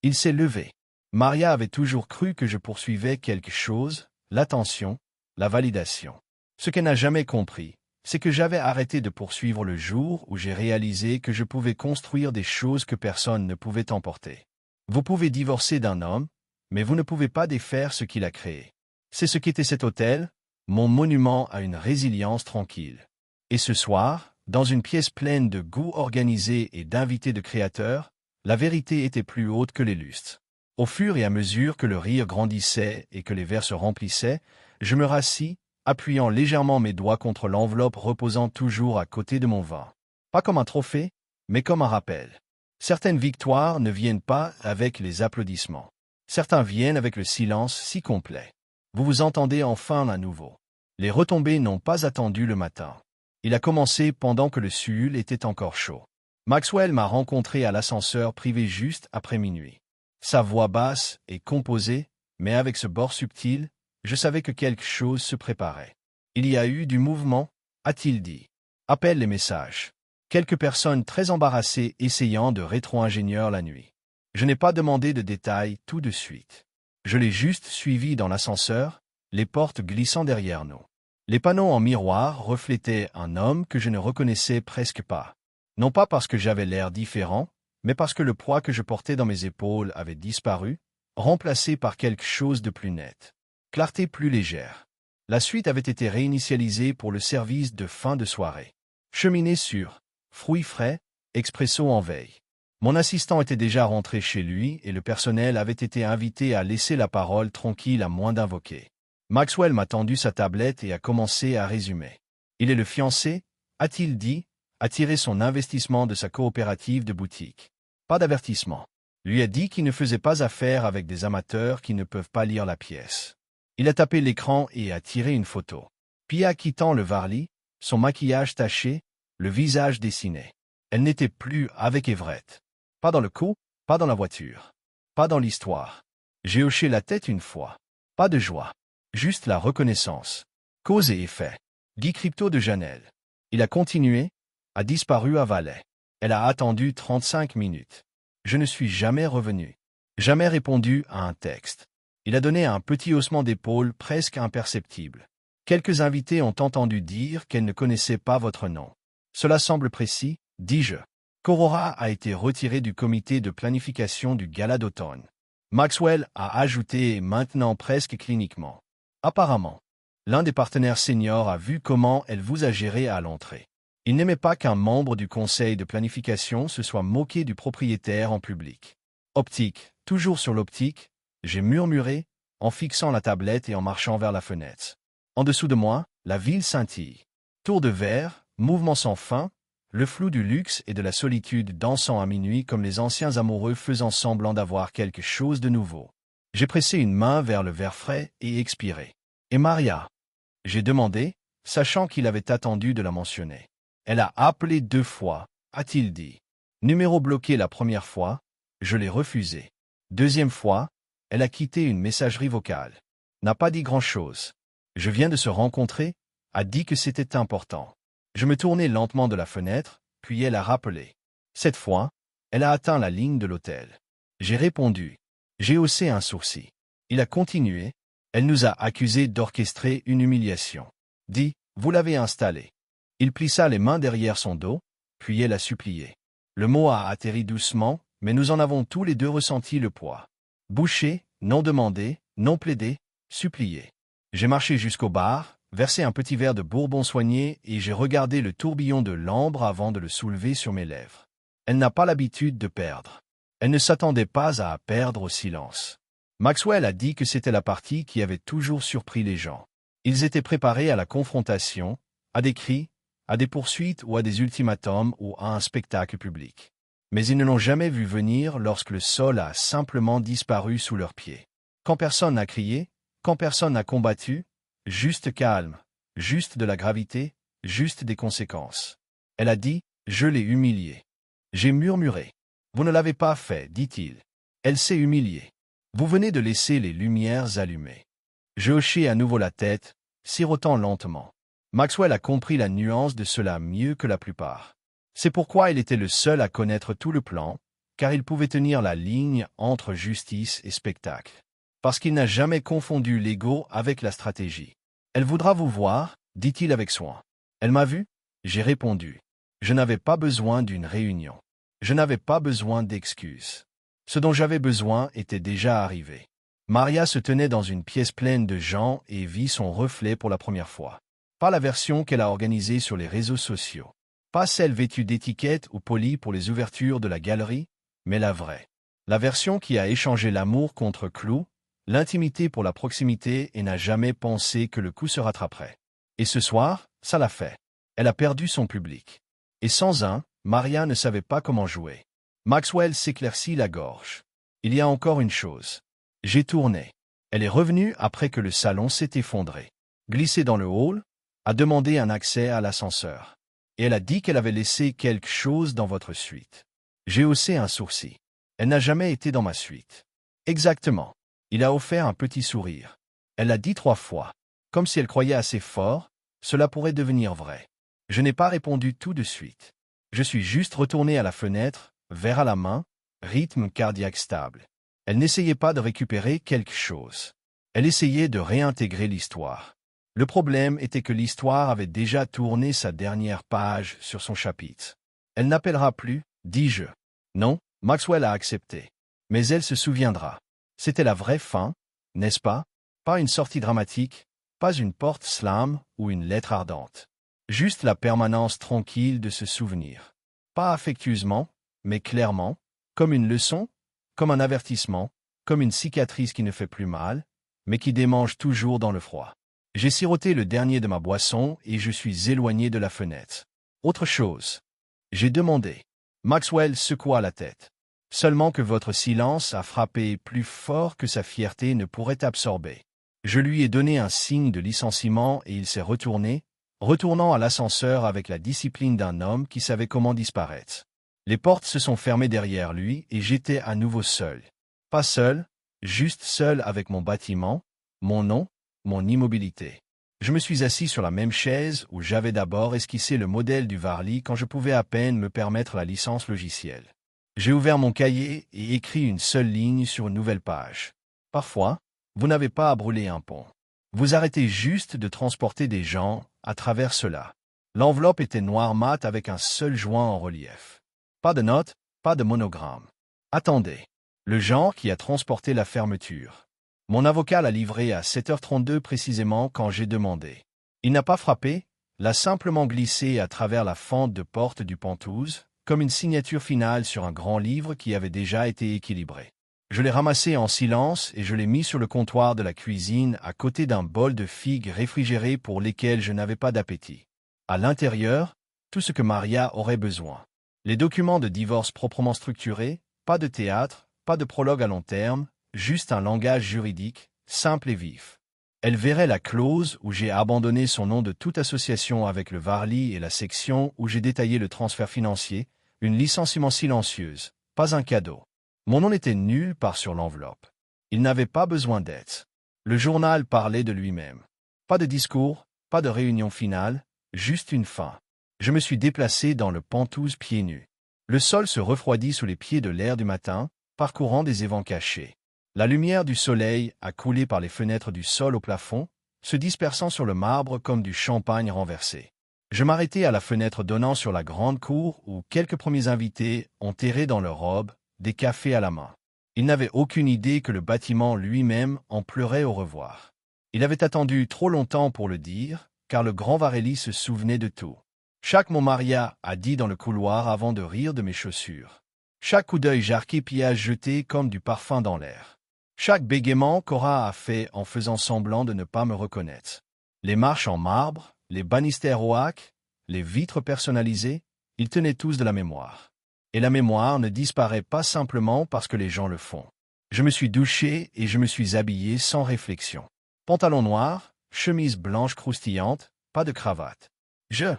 Il s'est levé. Maria avait toujours cru que je poursuivais quelque chose, l'attention, la validation. Ce qu'elle n'a jamais compris, c'est que j'avais arrêté de poursuivre le jour où j'ai réalisé que je pouvais construire des choses que personne ne pouvait emporter. Vous pouvez divorcer d'un homme, mais vous ne pouvez pas défaire ce qu'il a créé. C'est ce qu'était cet hôtel, mon monument à une résilience tranquille. Et ce soir, dans une pièce pleine de goût organisé et d'invités de créateurs, la vérité était plus haute que les lustres. Au fur et à mesure que le rire grandissait et que les verres se remplissaient, je me rassis, appuyant légèrement mes doigts contre l'enveloppe reposant toujours à côté de mon vin. Pas comme un trophée, mais comme un rappel. Certaines victoires ne viennent pas avec les applaudissements. Certains viennent avec le silence si complet. Vous vous entendez enfin à nouveau. Les retombées n'ont pas attendu le matin. Il a commencé pendant que le suul était encore chaud. Maxwell m'a rencontré à l'ascenseur privé juste après minuit. Sa voix basse et composée, mais avec ce bord subtil, je savais que quelque chose se préparait. Il y a eu du mouvement, a-t-il dit. Appelle les messages. Quelques personnes très embarrassées essayant de rétro-ingénieur la nuit. Je n'ai pas demandé de détails tout de suite. Je l'ai juste suivi dans l'ascenseur, les portes glissant derrière nous. Les panneaux en miroir reflétaient un homme que je ne reconnaissais presque pas. Non pas parce que j'avais l'air différent, mais parce que le poids que je portais dans mes épaules avait disparu, remplacé par quelque chose de plus net. Clarté plus légère. La suite avait été réinitialisée pour le service de fin de soirée. Cheminée sûre, fruits frais, expresso en veille. Mon assistant était déjà rentré chez lui et le personnel avait été invité à laisser la parole tranquille à moins d'invoquer. Maxwell m'a tendu sa tablette et a commencé à résumer. Il est le fiancé, a-t-il dit, a tiré son investissement de sa coopérative de boutique. Pas d'avertissement. Lui a dit qu'il ne faisait pas affaire avec des amateurs qui ne peuvent pas lire la pièce. Il a tapé l'écran et a tiré une photo. Pia quittant le Varly, son maquillage taché, le visage dessiné. Elle n'était plus avec Everett. Pas dans le coup, pas dans la voiture. Pas dans l'histoire. J'ai hoché la tête une fois. Pas de joie. Juste la reconnaissance. Cause et effet. Guy Crypto de Janelle. Il a continué, a disparu à Valais. Elle a attendu 35 minutes. Je ne suis jamais revenu. Jamais répondu à un texte. Il a donné un petit haussement d'épaule presque imperceptible. Quelques invités ont entendu dire qu'elle ne connaissait pas votre nom. Cela semble précis, dis-je. Corora a été retiré du comité de planification du gala d'automne. Maxwell a ajouté maintenant presque cliniquement. Apparemment, l'un des partenaires seniors a vu comment elle vous a géré à l'entrée. Il n'aimait pas qu'un membre du conseil de planification se soit moqué du propriétaire en public. Optique, toujours sur l'optique, j'ai murmuré, en fixant la tablette et en marchant vers la fenêtre. En dessous de moi, la ville scintille. Tour de verre, mouvement sans fin, le flou du luxe et de la solitude dansant à minuit comme les anciens amoureux faisant semblant d'avoir quelque chose de nouveau. J'ai pressé une main vers le verre frais et expiré. Et Maria? J'ai demandé, sachant qu'il avait attendu de la mentionner. Elle a appelé 2 fois, a-t-il dit. Numéro bloqué la première fois, je l'ai refusé. Deuxième fois, elle a quitté une messagerie vocale. N'a pas dit grand-chose. Je viens de se rencontrer, a dit que c'était important. Je me tournai lentement de la fenêtre, puis elle a rappelé. Cette fois, elle a atteint la ligne de l'hôtel. J'ai répondu. J'ai haussé un sourcil. Il a continué. Elle nous a accusés d'orchestrer une humiliation. Dit, vous l'avez installé. Il plissa les mains derrière son dos, puis elle a supplié. Le mot a atterri doucement, mais nous en avons tous les deux ressenti le poids. Bouché, non demandé, non plaidé, supplié. J'ai marché jusqu'au bar, versé un petit verre de bourbon soigné et j'ai regardé le tourbillon de l'ambre avant de le soulever sur mes lèvres. Elle n'a pas l'habitude de perdre. Elle ne s'attendait pas à perdre au silence. Maxwell a dit que c'était la partie qui avait toujours surpris les gens. Ils étaient préparés à la confrontation, à des cris, à des poursuites ou à des ultimatums ou à un spectacle public. Mais ils ne l'ont jamais vu venir lorsque le sol a simplement disparu sous leurs pieds. Quand personne n'a crié, quand personne n'a combattu, juste calme, juste de la gravité, juste des conséquences. Elle a dit, je l'ai humilié. J'ai murmuré. Vous ne l'avez pas fait, dit-il. Elle s'est humiliée. Vous venez de laisser les lumières allumées. Je hochai à nouveau la tête, sirotant lentement. Maxwell a compris la nuance de cela mieux que la plupart. C'est pourquoi il était le seul à connaître tout le plan, car il pouvait tenir la ligne entre justice et spectacle. Parce qu'il n'a jamais confondu l'ego avec la stratégie. Elle voudra vous voir, dit-il avec soin. Elle m'a vu? J'ai répondu. Je n'avais pas besoin d'une réunion. Je n'avais pas besoin d'excuses. Ce dont j'avais besoin était déjà arrivé. Maria se tenait dans une pièce pleine de gens et vit son reflet pour la première fois. Pas la version qu'elle a organisée sur les réseaux sociaux. Pas celle vêtue d'étiquettes ou polie pour les ouvertures de la galerie, mais la vraie. La version qui a échangé l'amour contre clou, l'intimité pour la proximité et n'a jamais pensé que le coup se rattraperait. Et ce soir, ça l'a fait. Elle a perdu son public. Et sans un, Maria ne savait pas comment jouer. Maxwell s'éclaircit la gorge. Il y a encore une chose. J'ai tourné. Elle est revenue après que le salon s'est effondré. Glissé dans le hall, a demandé un accès à l'ascenseur. Et elle a dit qu'elle avait laissé quelque chose dans votre suite. J'ai haussé un sourcil. Elle n'a jamais été dans ma suite. Exactement. Il a offert un petit sourire. Elle l'a dit 3 fois. Comme si elle croyait assez fort, cela pourrait devenir vrai. Je n'ai pas répondu tout de suite. Je suis juste retourné à la fenêtre, verre à la main, rythme cardiaque stable. Elle n'essayait pas de récupérer quelque chose. Elle essayait de réintégrer l'histoire. Le problème était que l'histoire avait déjà tourné sa dernière page sur son chapitre. Elle n'appellera plus, dis-je. Non, Maxwell a accepté. Mais elle se souviendra. C'était la vraie fin, n'est-ce pas? Pas une sortie dramatique, pas une porte slam ou une lettre ardente. Juste la permanence tranquille de se souvenir. Pas affectueusement, mais clairement, comme une leçon, comme un avertissement, comme une cicatrice qui ne fait plus mal, mais qui démange toujours dans le froid. J'ai siroté le dernier de ma boisson et je suis éloigné de la fenêtre. Autre chose. J'ai demandé. Maxwell secoua la tête. Seulement que votre silence a frappé plus fort que sa fierté ne pourrait absorber. Je lui ai donné un signe de licenciement et il s'est retourné, retournant à l'ascenseur avec la discipline d'un homme qui savait comment disparaître. Les portes se sont fermées derrière lui et j'étais à nouveau seul. Pas seul, juste seul avec mon bâtiment, mon nom, mon immobilité. Je me suis assis sur la même chaise où j'avais d'abord esquissé le modèle du Varley quand je pouvais à peine me permettre la licence logicielle. J'ai ouvert mon cahier et écrit une seule ligne sur une nouvelle page. Parfois, vous n'avez pas à brûler un pont. Vous arrêtez juste de transporter des gens à travers cela. L'enveloppe était noire mat avec un seul joint en relief. Pas de notes, pas de monogramme. Attendez. Le genre qui a transporté la fermeture. Mon avocat l'a livré à 7h32 précisément quand j'ai demandé. Il n'a pas frappé, l'a simplement glissé à travers la fente de porte du Penthouse, comme une signature finale sur un grand livre qui avait déjà été équilibré. Je l'ai ramassé en silence et je l'ai mis sur le comptoir de la cuisine à côté d'un bol de figues réfrigérées pour lesquelles je n'avais pas d'appétit. À l'intérieur, tout ce que Maria aurait besoin. Les documents de divorce proprement structurés, pas de théâtre, pas de prologue à long terme, juste un langage juridique, simple et vif. Elle verrait la clause où j'ai abandonné son nom de toute association avec le Varley et la section où j'ai détaillé le transfert financier, une licenciement silencieuse, pas un cadeau. Mon nom n'était nulle part sur l'enveloppe. Il n'avait pas besoin d'aide. Le journal parlait de lui-même. Pas de discours, pas de réunion finale, juste une fin. Je me suis déplacé dans le Penthouse pieds nus. Le sol se refroidit sous les pieds de l'air du matin, parcourant des évents cachés. La lumière du soleil a coulé par les fenêtres du sol au plafond, se dispersant sur le marbre comme du champagne renversé. Je m'arrêtai à la fenêtre donnant sur la grande cour où quelques premiers invités ont erré dans leurs robes, des cafés à la main. Ils n'avaient aucune idée que le bâtiment lui-même en pleurait au revoir. Il avait attendu trop longtemps pour le dire, car le grand Varelli se souvenait de tout. Chaque mot Maria a dit dans le couloir avant de rire de mes chaussures. Chaque coup d'œil jarqué piège jeté comme du parfum dans l'air. Chaque bégaiement qu'Aura a fait en faisant semblant de ne pas me reconnaître. Les marches en marbre, les banistères oaques, les vitres personnalisées, ils tenaient tous de la mémoire. Et la mémoire ne disparaît pas simplement parce que les gens le font. Je me suis douché et je me suis habillé sans réflexion. Pantalon noir, chemise blanche croustillante, pas de cravate. Je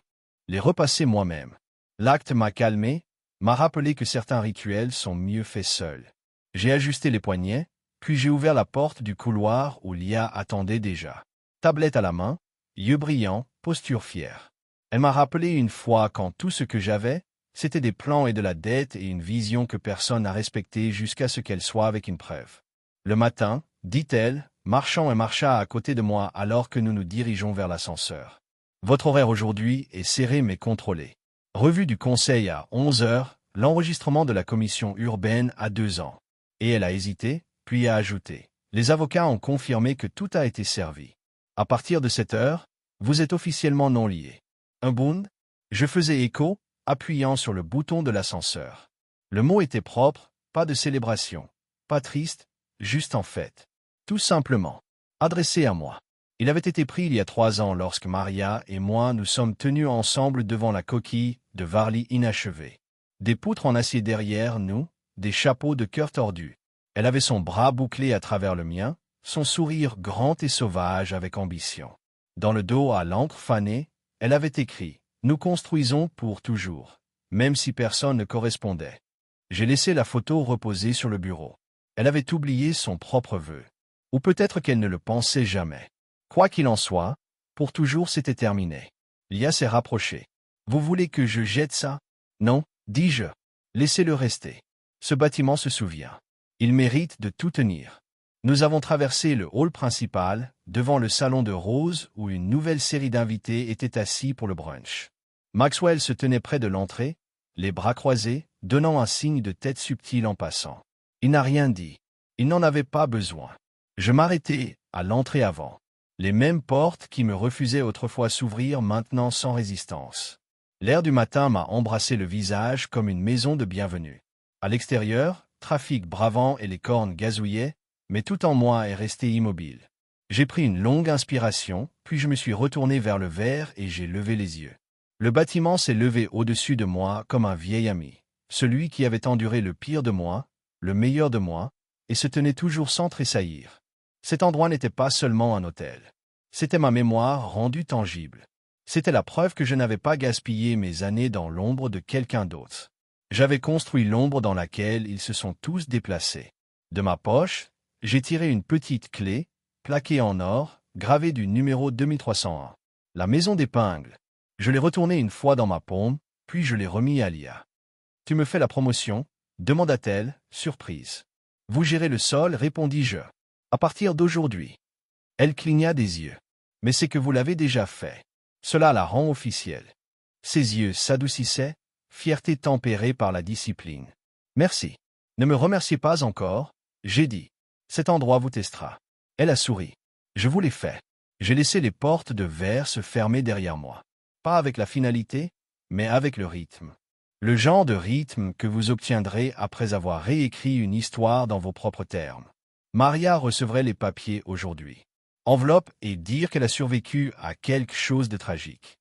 les repassai moi-même. L'acte m'a calmé, m'a rappelé que certains rituels sont mieux faits seuls. J'ai ajusté les poignets, puis j'ai ouvert la porte du couloir où Lia attendait déjà. Tablette à la main, yeux brillants, posture fière. Elle m'a rappelé une fois quand tout ce que j'avais, c'était des plans et de la dette et une vision que personne n'a respectée jusqu'à ce qu'elle soit avec une preuve. Le matin, dit-elle, marchant et marcha à côté de moi alors que nous nous dirigeons vers l'ascenseur. Votre horaire aujourd'hui est serré mais contrôlé. Revue du conseil à 11 heures, l'enregistrement de la commission urbaine à 2 ans. Et elle a hésité, puis a ajouté. Les avocats ont confirmé que tout a été servi. À partir de cette heure, vous êtes officiellement non liés. Un bound? Je faisais écho, appuyant sur le bouton de l'ascenseur. Le mot était propre, pas de célébration, pas triste, juste en fête. Tout simplement. Adressé à moi. Il avait été pris il y a 3 ans lorsque Maria et moi nous sommes tenus ensemble devant la coquille de Varley inachevée. Des poutres en acier derrière nous, des chapeaux de cœur tordus. Elle avait son bras bouclé à travers le mien, son sourire grand et sauvage avec ambition. Dans le dos à l'encre fanée, elle avait écrit « Nous construisons pour toujours », même si personne ne correspondait. J'ai laissé la photo reposer sur le bureau. Elle avait oublié son propre vœu. Ou peut-être qu'elle ne le pensait jamais. Quoi qu'il en soit, pour toujours c'était terminé. Lia s'est rapprochée. « Vous voulez que je jette ça ?»« Non, dis-je. Laissez-le rester. Ce bâtiment se souvient. Il mérite de tout tenir. » Nous avons traversé le hall principal, devant le salon de Rose où une nouvelle série d'invités était assis pour le brunch. Maxwell se tenait près de l'entrée, les bras croisés, donnant un signe de tête subtil en passant. Il n'a rien dit. Il n'en avait pas besoin. Je m'arrêtai à l'entrée avant. Les mêmes portes qui me refusaient autrefois s'ouvrir maintenant sans résistance. L'air du matin m'a embrassé le visage comme une maison de bienvenue. À l'extérieur, trafic bravant et les cornes gazouillaient, mais tout en moi est resté immobile. J'ai pris une longue inspiration, puis je me suis retourné vers le verre et j'ai levé les yeux. Le bâtiment s'est levé au-dessus de moi comme un vieil ami, celui qui avait enduré le pire de moi, le meilleur de moi, et se tenait toujours sans tressaillir. Cet endroit n'était pas seulement un hôtel. C'était ma mémoire rendue tangible. C'était la preuve que je n'avais pas gaspillé mes années dans l'ombre de quelqu'un d'autre. J'avais construit l'ombre dans laquelle ils se sont tous déplacés. De ma poche, j'ai tiré une petite clé, plaquée en or, gravée du numéro 2301. La maison d'épingle. Je l'ai retournée une fois dans ma paume, puis je l'ai remis à Lia. « Tu me fais la promotion ?» demanda-t-elle, surprise. « Vous gérez le sol, répondis-je. À partir d'aujourd'hui. » Elle cligna des yeux. « Mais c'est que vous l'avez déjà fait. Cela la rend officielle. » Ses yeux s'adoucissaient, fierté tempérée par la discipline. « Merci. Ne me remerciez pas encore, » j'ai dit. « Cet endroit vous testera. » Elle a souri. « Je vous l'ai fait. J'ai laissé les portes de verre se fermer derrière moi. Pas avec la finalité, mais avec le rythme. Le genre de rythme que vous obtiendrez après avoir réécrit une histoire dans vos propres termes. » Maria recevrait les papiers aujourd'hui. Enveloppe et dire qu'elle a survécu à quelque chose de tragique.